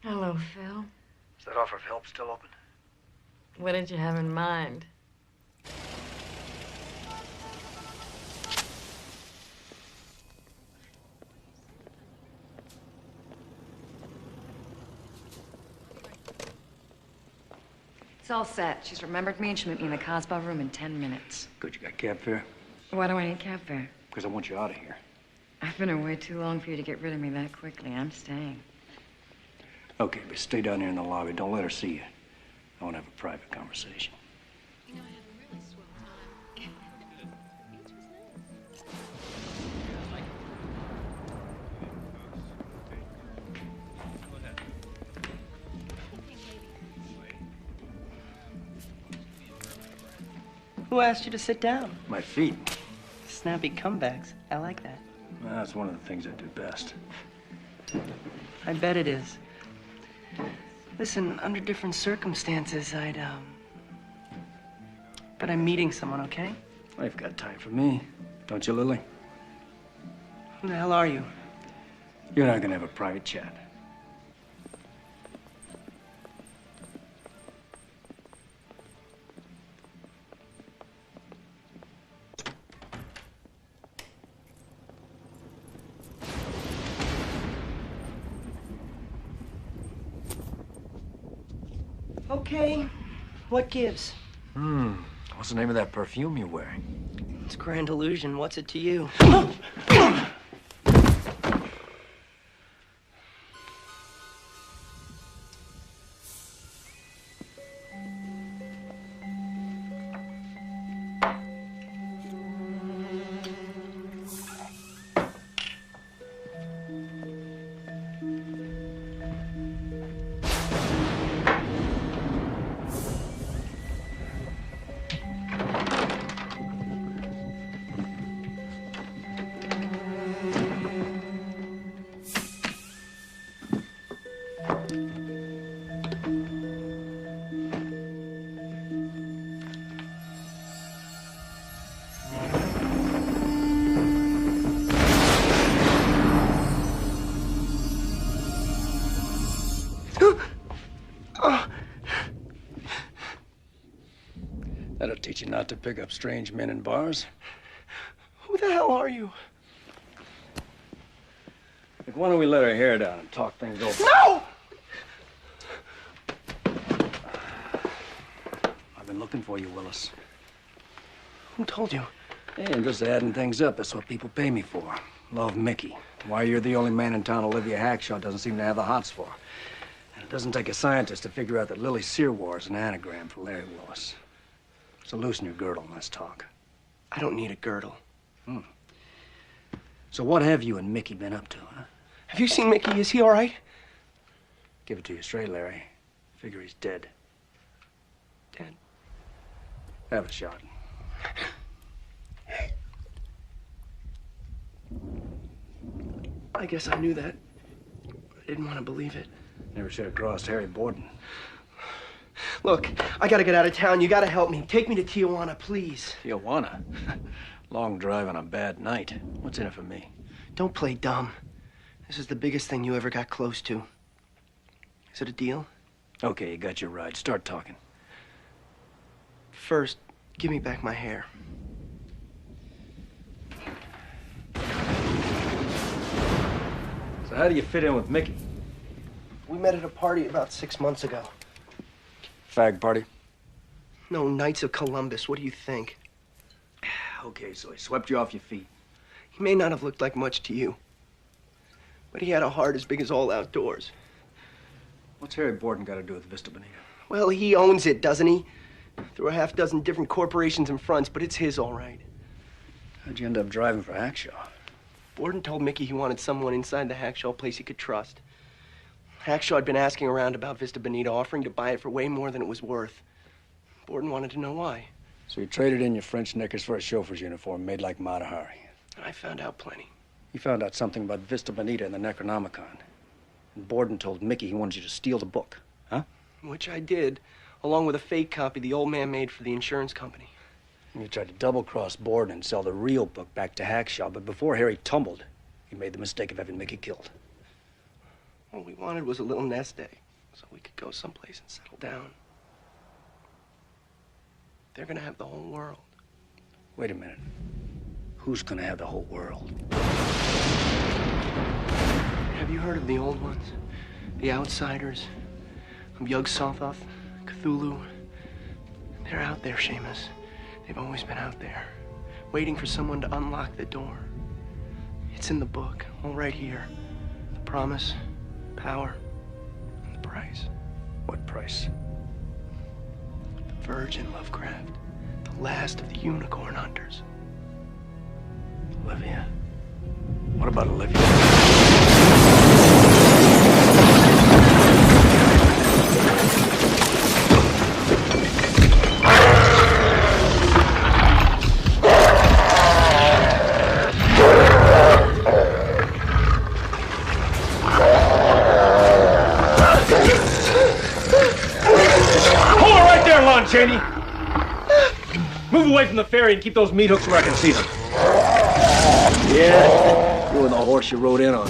Hello, Phil.
Is that offer of help still open?
What did you have in mind? It's all set. She's remembered me and she'll meet me in the Casbah room in 10 minutes.
Good, you got cab fare?
Why do I need cab fare?
Because I want you out of here.
I've been away too long for you to get rid of me that quickly. I'm staying.
Okay, but stay down here in the lobby. Don't let her see you. I want to have a private conversation.
Who asked you to sit down?
My feet.
Snappy comebacks. I like that.
That's one of the things I do best.
I bet it is. Listen, under different circumstances, but I'm meeting someone, okay?
Well, you've got time for me. Don't you, Lily?
Who the hell are you?
You're not gonna have a private chat.
Okay. What gives?
What's the name of that perfume you're wearing?
It's Grand Illusion. What's it to you?
That'll teach you not to pick up strange men in bars.
Who the hell are you?
Look, why don't we let her hair down and talk things over?
No!
I've been looking for you, Willis.
Who told you?
Hey, I'm just adding things up. That's what people pay me for. Love Mickey. Why you're the only man in town Olivia Hackshaw doesn't seem to have the hots for. And it doesn't take a scientist to figure out that Lily Searwar is an anagram for Larry Willis. So loosen your girdle and let's talk.
I don't need a girdle.
So what have you and Mickey been up to, huh?
Have you seen Mickey? Is he all right?
Give it to you straight, Larry. Figure he's dead.
Dead?
Have a shot.
I guess I knew that. I didn't want to believe it.
Never should have crossed Harry Bordon.
Look, I gotta get out of town. You gotta help me. Take me to Tijuana, please.
Tijuana? Long drive on a bad night. What's in it for me?
Don't play dumb. This is the biggest thing you ever got close to. Is it a deal?
Okay, you got your ride. Start talking.
First, give me back my hair.
So how do you fit in with Mickey?
We met at a party about 6 months ago.
Fag party?
No, Knights of Columbus. What do you think?
Okay, so he swept you off your feet.
He may not have looked like much to you, but he had a heart as big as all outdoors.
What's Harry Bordon got to do with Vista Bonita?
Well, he owns it, doesn't he? Through a half-dozen different corporations and fronts, but it's his, all right.
How'd you end up driving for Hackshaw?
Bordon told Mickey he wanted someone inside the Hackshaw place he could trust. Hackshaw had been asking around about Vista Bonita, offering to buy it for way more than it was worth. Bordon wanted to know why.
So you traded in your French knickers for a chauffeur's uniform made like Mata Hari.
I found out plenty.
You found out something about Vista Bonita in the Necronomicon. And Bordon told Mickey he wanted you to steal the book, huh?
Which I did, along with a fake copy the old man made for the insurance company.
And you tried to double-cross Bordon and sell the real book back to Hackshaw, but before Harry tumbled, he made the mistake of having Mickey killed.
What we wanted was a little nest egg, so we could go someplace and settle down. They're gonna have the whole world.
Wait a minute. Who's gonna have the whole world?
Have you heard of the old ones? The outsiders? Yog-Sothoth? Cthulhu? They're out there, Seamus. They've always been out there. waiting for someone to unlock the door. It's in the book, all right here. The promise, power, and the price.
What price?
The virgin, Lovecraft. The last of the unicorn hunters.
Olivia. What about Olivia?
Cheney! Move away from the ferry and keep those meat hooks where I can see them.
Yeah, you were the horse you rode in on.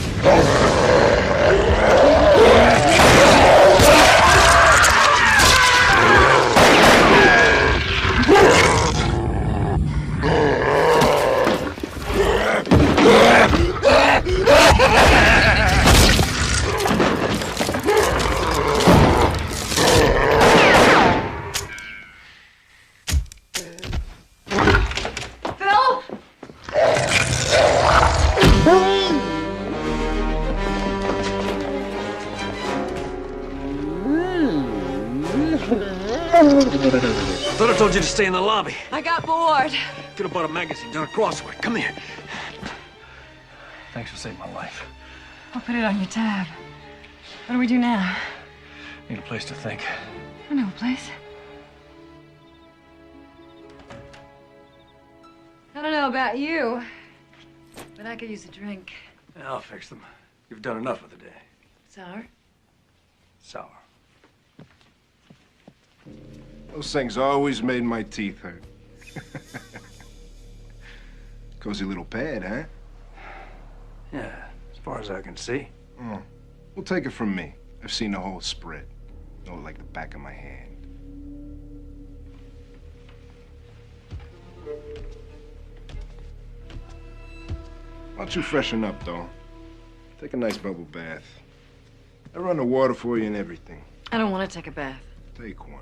I thought I told you to stay in the lobby.
I got bored.
Could have bought a magazine, done a crossword. Come here. Thanks for saving my life.
I'll put it on your tab. What do we do now?
Need a place to think.
I know a place. I don't know about you, but I could use a drink.
Yeah, I'll fix them. You've done enough for the day.
Sour?
Sour.
Those things always made my teeth hurt. Cozy little pad, huh?
Yeah, as far as I can see.
Oh. Well, take it from me. I've seen the whole spread. Know it like the back of my hand. Why don't you freshen up, though? Take a nice bubble bath. I run the water for you and everything.
I don't want to take a bath.
Take one.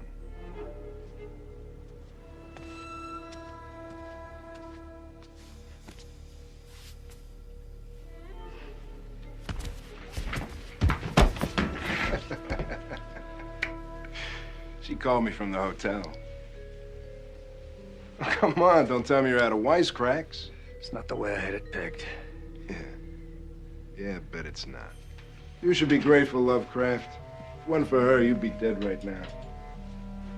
She called me from the hotel. Oh, come on, don't tell me you're out of wisecracks.
It's not the way I had it pegged.
Yeah, I bet it's not. You should be grateful, Lovecraft. If it wasn't for her, you'd be dead right now.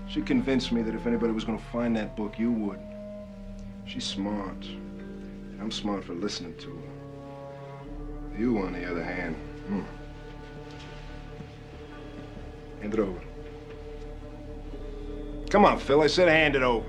She convinced me that if anybody was gonna find that book, you would. She's smart. I'm smart for listening to her. You, on the other hand, Hand it over. Come on, Phil, I said hand it over.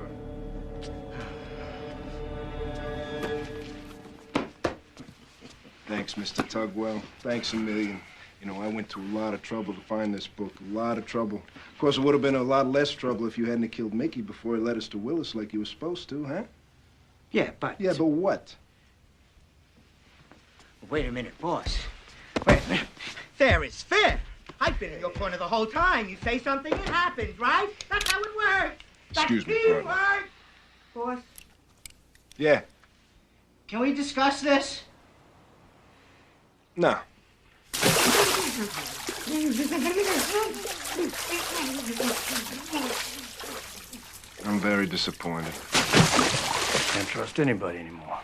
Thanks, Mr. Tugwell. Thanks a million. You know, I went to a lot of trouble to find this book. A lot of trouble. Of course, it would have been a lot less trouble if you hadn't killed Mickey before he led us to Willis like you were supposed to, huh?
Yeah, but...
Yeah, but what?
Wait a minute, boss. Wait a minute. Fair is fair. I've been in your corner the whole time. You say something, it happens, right? That's how it works.
Excuse me,
That's
partner.
teamwork. Boss,
Yeah.
can we discuss this?
No. I'm very disappointed.
Can't trust anybody anymore.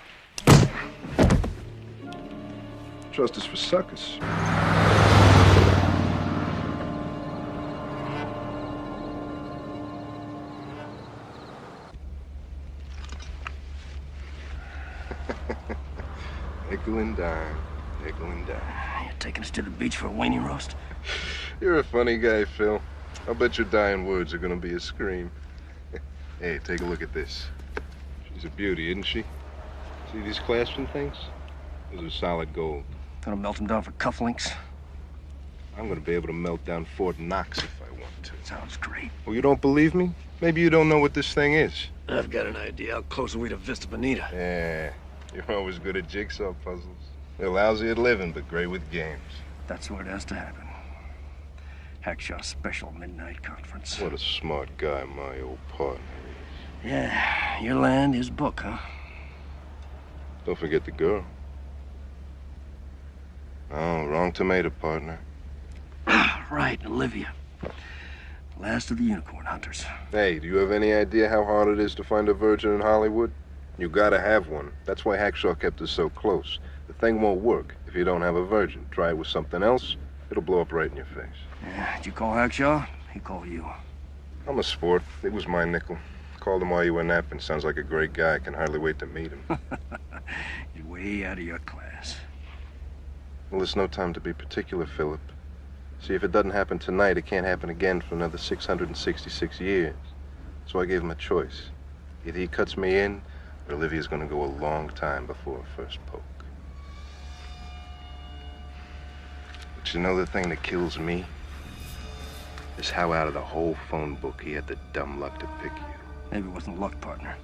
Trust is for suckers. Nickel and dime. Nickel and dime.
You're taking us to the beach for a weenie roast?
You're a funny guy, Phil. I'll bet your dying words are gonna be a scream. Hey, take a look at this. She's a beauty, isn't she? See these clasping things? Those are solid gold.
Gonna melt them down for cufflinks?
I'm gonna be able to melt down Fort Knox if I want to.
Sounds great.
Well, you don't believe me? Maybe you don't know what this thing is.
I've got an idea. How close are we to Vista Bonita?
Yeah, you're always good at jigsaw puzzles. They're lousy at living, but great with games.
That's where it has to happen. Hackshaw's special midnight conference.
What a smart guy my old partner is.
Yeah, your land is book, huh?
Don't forget the girl. Oh, wrong tomato, partner.
Right, Olivia. Last of the unicorn hunters.
Hey, do you have any idea how hard it is to find a virgin in Hollywood? You gotta have one. That's why Hackshaw kept us so close. The thing won't work if you don't have a virgin. Try it with something else, it'll blow up right in your face.
Yeah, did you call Hackshaw? He called you.
I'm a sport. It was my nickel. Called him while you were napping. Sounds like a great guy. I can hardly wait to meet him.
You're way out of your class.
Well, there's no time to be particular, Philip. See, if it doesn't happen tonight, it can't happen again for another 666 years. So I gave him a choice. Either he cuts me in, or Olivia's gonna go a long time before her first poke. But you know the thing that kills me? Is how out of the whole phone book he had the dumb luck to pick you.
Maybe it wasn't luck, partner.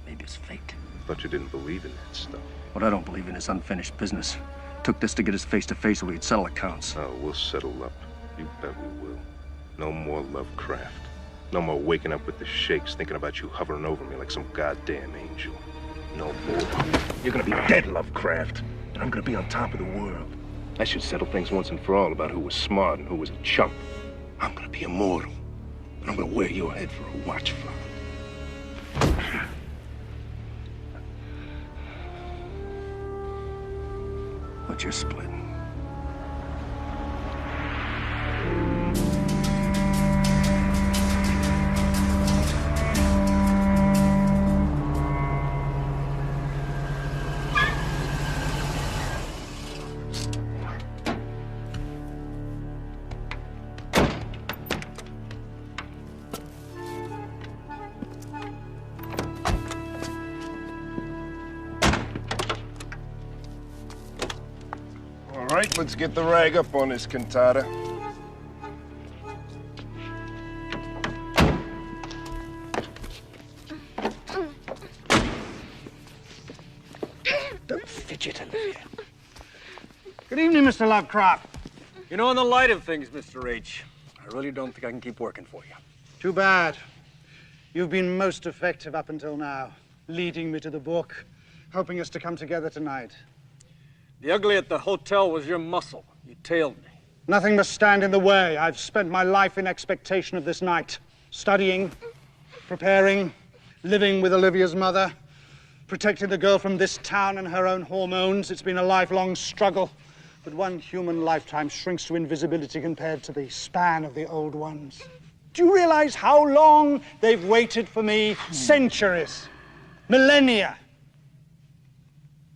Maybe it's fate.
Thought you didn't believe in that stuff.
What I don't believe in is unfinished business. Took this to get us face to face so we could settle accounts.
Oh, we'll settle up. You bet we will. No more Lovecraft. No more waking up with the shakes thinking about you hovering over me like some goddamn angel. No more. You're gonna be dead, Lovecraft. And I'm gonna be on top of the world. I should settle things once and for all about who was smart and who was a chump. I'm gonna be immortal. And I'm gonna wear your head for a watch fob.
But you're splitting.
All right, let's get the rag up on this cantata.
Don't fidget, Olivia.
Good evening, Mr. Lovecraft.
You know, in the light of things, Mr. H, I really don't think I can keep working for you.
Too bad. You've been most effective up until now, leading me to the book, helping us to come together tonight.
The ugly at the hotel was your muscle. You tailed me.
Nothing must stand in the way. I've spent my life in expectation of this night, studying, preparing, living with Olivia's mother, protecting the girl from this town and her own hormones. It's been a lifelong struggle, but one human lifetime shrinks to invisibility compared to the span of the old ones. Do you realize how long they've waited for me? Centuries, millennia.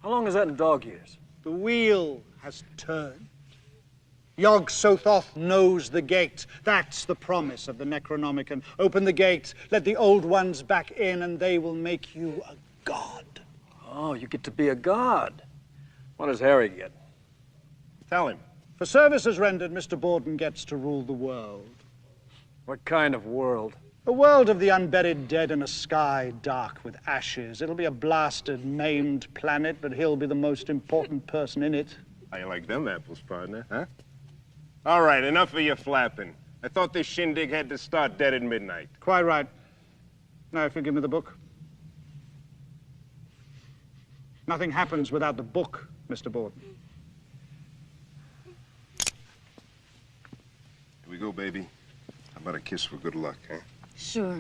How long is that in dog years?
The wheel has turned. Yog-Sothoth knows the gate. That's the promise of the Necronomicon. Open the gate, let the old ones back in, and they will make you a god.
Oh, you get to be a god. What does Harry get?
Tell him.
For services rendered, Mr. Bordon gets to rule the world.
What kind of world?
A world of the unburied dead in a sky dark with ashes. It'll be a blasted, maimed planet, but he'll be the most important person in it.
How you like them apples, partner, huh? All right, enough of your flapping. I thought this shindig had to start dead at midnight.
Quite right. Now, if you give me the book. Nothing happens without the book, Mr. Bordon.
Here we go, baby. How about a kiss for good luck, huh?
Sure.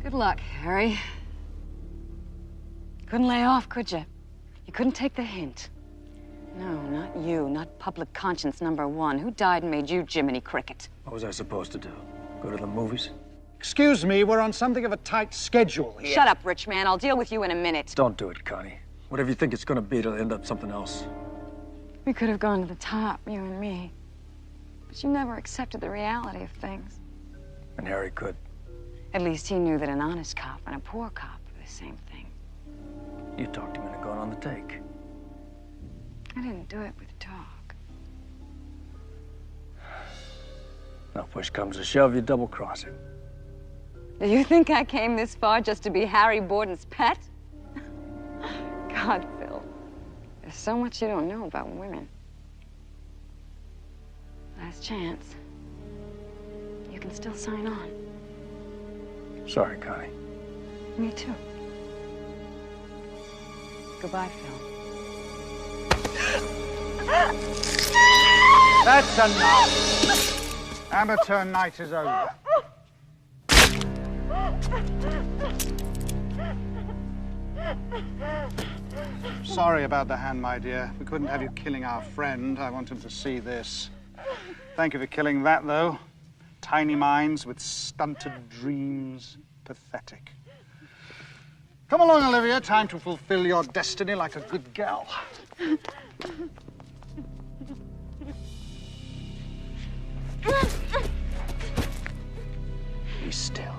Good luck, Harry. Couldn't lay off, could you? You couldn't take the hint. No, not you. Not public conscience #1. Who died and made you Jiminy Cricket?
What was I supposed to do? Go to the movies?
Excuse me, we're on something of a tight schedule here.
Shut up, rich man. I'll deal with you in a minute.
Don't do it, Connie. Whatever you think it's gonna be, it'll end up something else.
We could have gone to the top, you and me. But you never accepted the reality of things.
And Harry could.
At least he knew that an honest cop and a poor cop were the same thing.
You talked him into going on the take.
I didn't do it with talk.
Now, push comes to shove, you double-cross him.
Do you think I came this far just to be Harry Borden's pet? God, Phil, There's so much you don't know about women. Last chance. You can still sign on.
Sorry, Connie.
Me too. Goodbye, Phil.
That's enough. Amateur night is over. Sorry about the hand, my dear. We couldn't have you killing our friend. I want him to see this. Thank you for killing that, though. Tiny minds with stunted dreams. Pathetic. Come along, Olivia. Time to fulfill your destiny like a good gal.
Be still.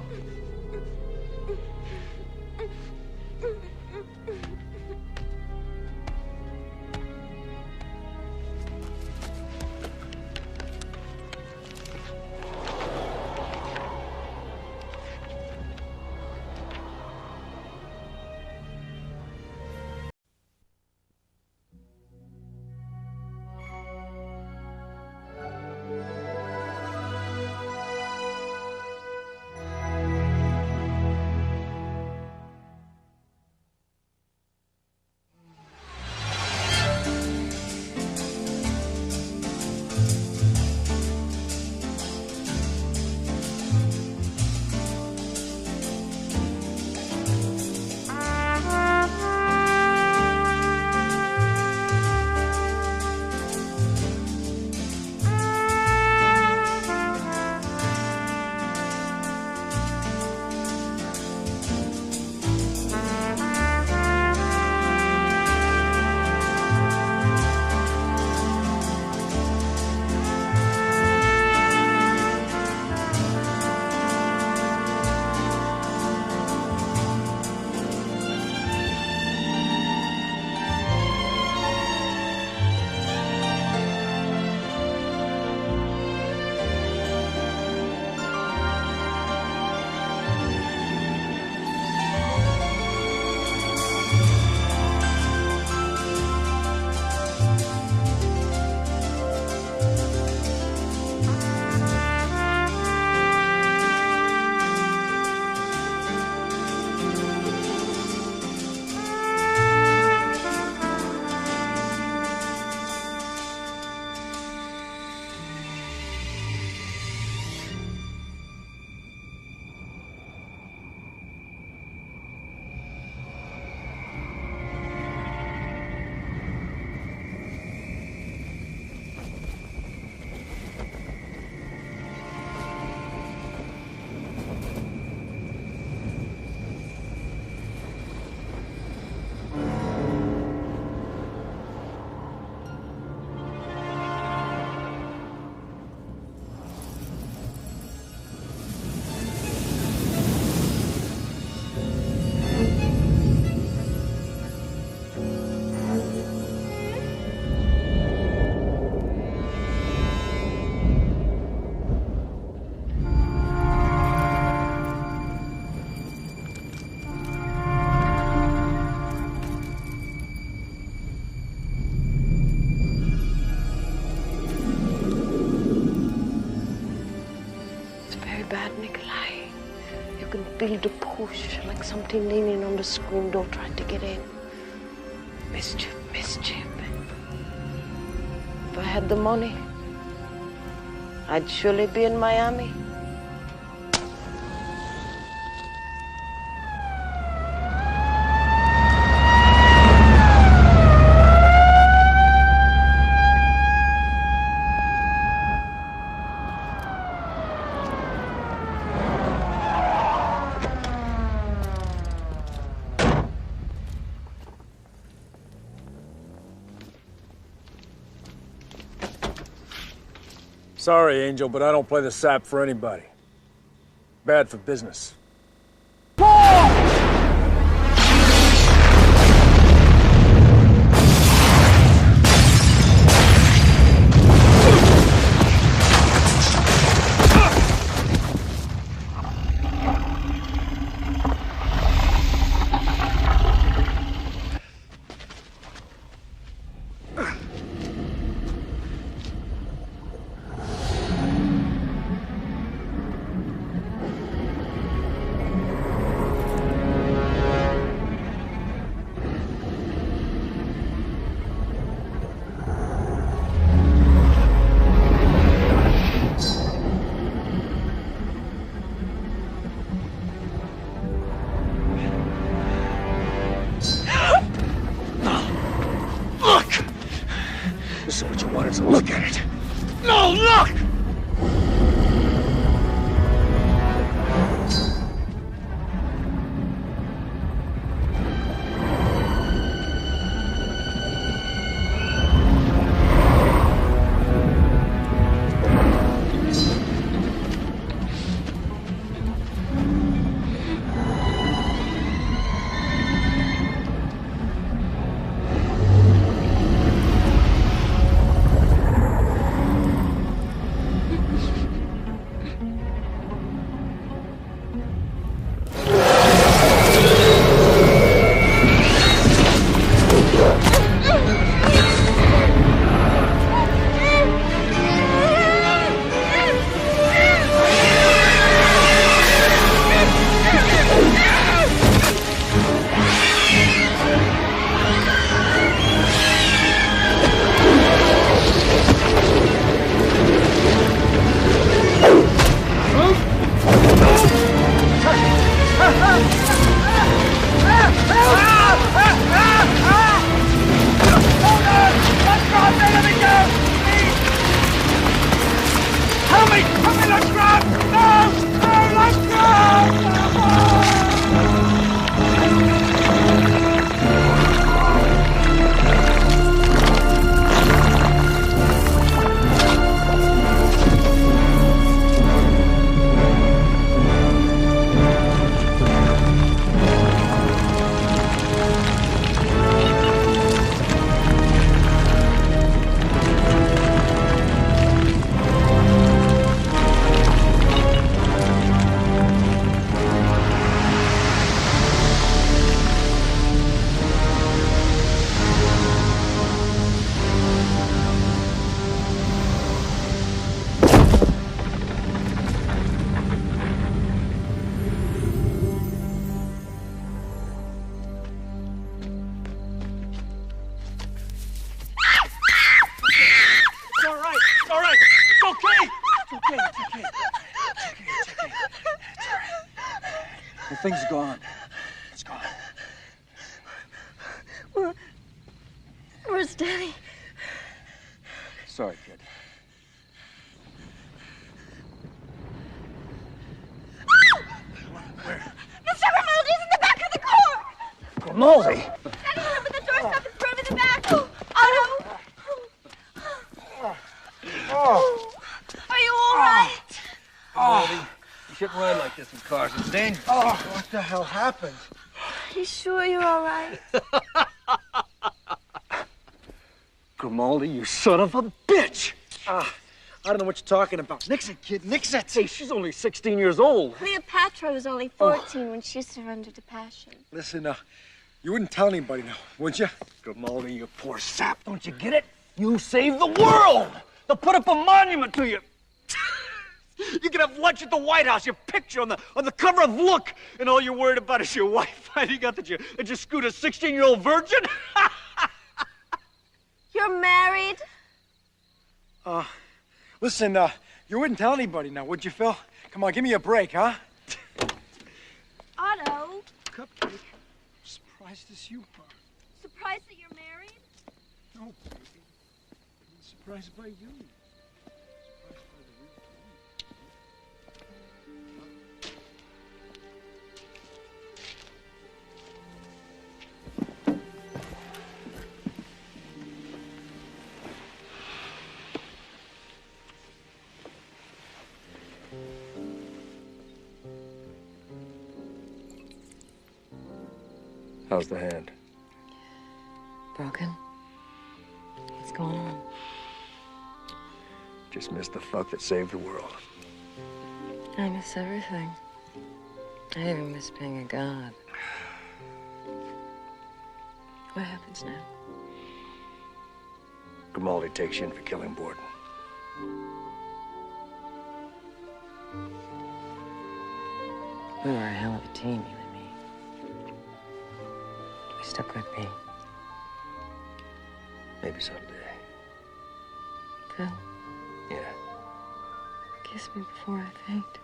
Feel the push, like something leaning on the screen door trying to get in. Mischief, mischief. If I had the money, I'd surely be in Miami.
Sorry, Angel, but I don't play the sap for anybody. Bad for business.
This is what you wanted, so look at it. No, look! The thing's gone. It's gone.
Where's Danny?
Sorry, kid.
Mr. Grimaldi's in the back of the car!
Grimaldi?
Standing over the doorstep and thrown in the back. Otto! Are you all right?
Grimaldi, you shouldn't ride like this in cars. It's dangerous.
Oh, what the hell happened?
Are you sure you're all right?
Grimaldi, you son of a bitch!
I don't know what you're talking about. Nix it, kid, nix it.
Hey, she's only 16 years old.
Cleopatra was only 14 when she surrendered to passion.
Listen, you wouldn't tell anybody now, would you?
Grimaldi, you poor sap, don't you get it? You saved the world! They'll put up a monument to you. You can have lunch at the White House, your picture on the cover of Look, and all you're worried about is your wife finding out that you screwed a 16-year-old virgin?
You're married?
Listen, you wouldn't tell anybody now, would you, Phil? Come on, give me a break, huh?
Otto?
Cupcake. Surprised as you are.
Surprised that you're married?
No, baby. I'm surprised by you.
How's the hand?
Broken? What's going on?
Just missed the fuck that saved the world.
I miss everything. I even miss being a god. What happens now?
Grimaldi takes you in for killing Bordon.
We were a hell of a team, you and me. We still could be.
Maybe someday.
Phil,
Yeah.
kiss me before I faint.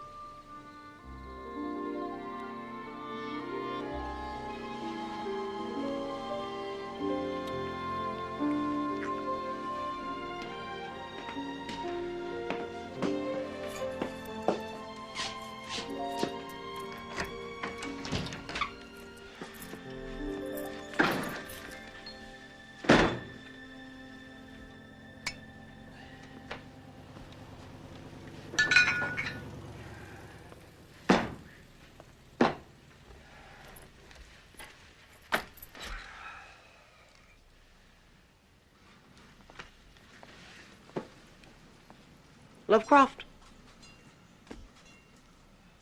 Lovecraft.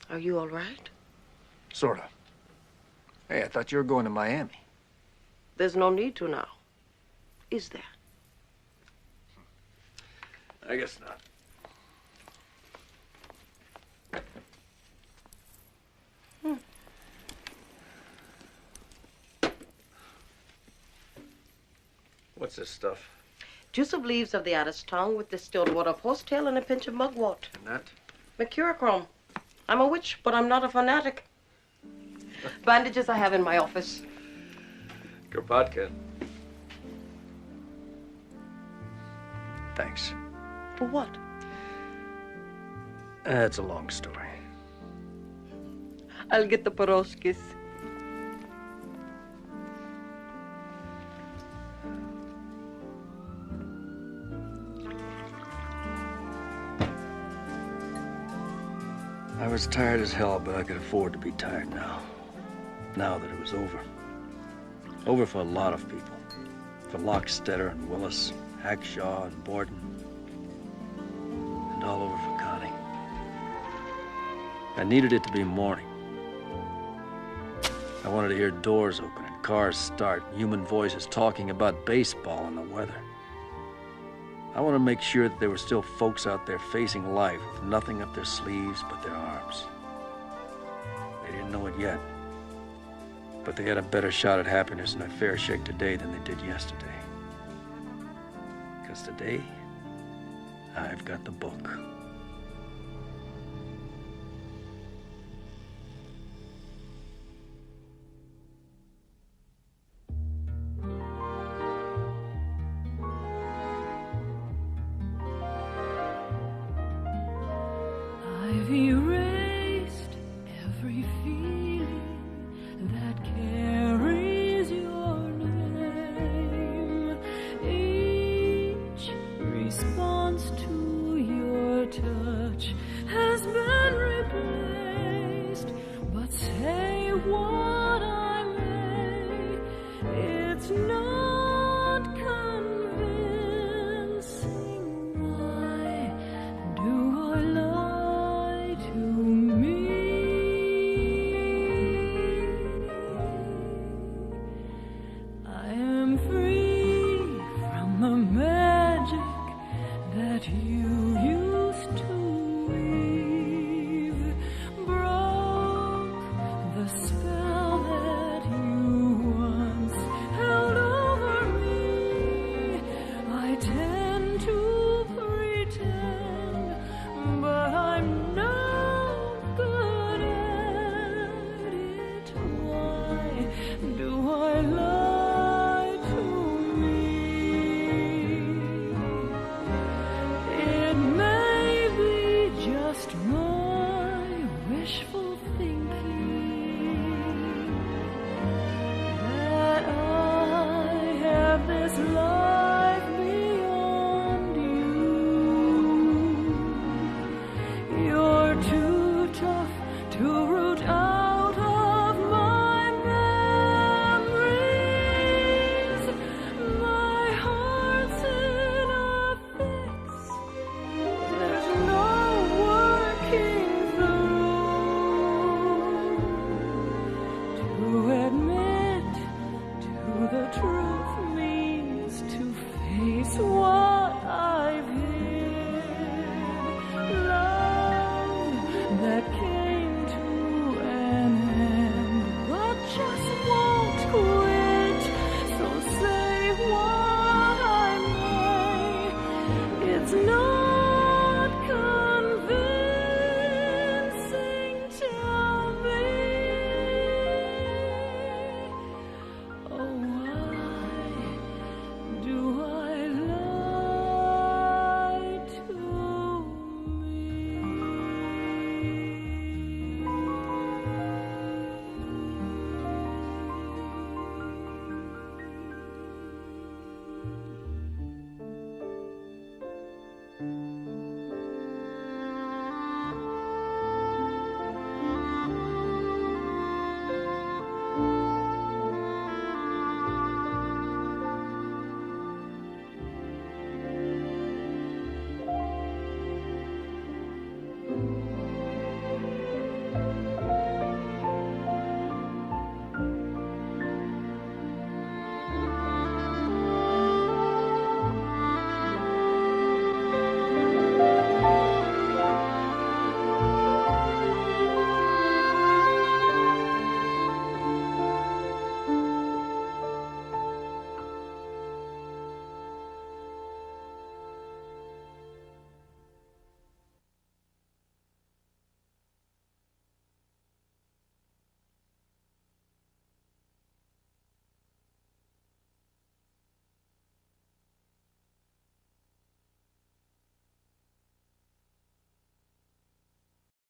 Are you all right?
Sorta. Hey, I thought you were going to Miami.
There's no need to now. Is there?
I guess not. What's this stuff?
Juice of leaves of the adder's tongue with distilled water of horsetail and a pinch of mugwort.
And that?
Mercurochrome. I'm a witch, but I'm not a fanatic. Bandages I have in my office.
Kropotkin. Thanks.
For what?
That's a long story.
I'll get the Peroskis.
I was tired as hell, but I could afford to be tired now. Now that it was over. Over for a lot of people. For Lockstetter and Willis, Hackshaw and Bordon. And all over for Connie. I needed it to be morning. I wanted to hear doors open and cars start, and human voices talking about baseball and the weather. I wanted to make sure that there were still folks out there facing life with nothing up their sleeves but their arms. They didn't know it yet, but they had a better shot at happiness and a fair shake today than they did yesterday. Because today, I've got the book.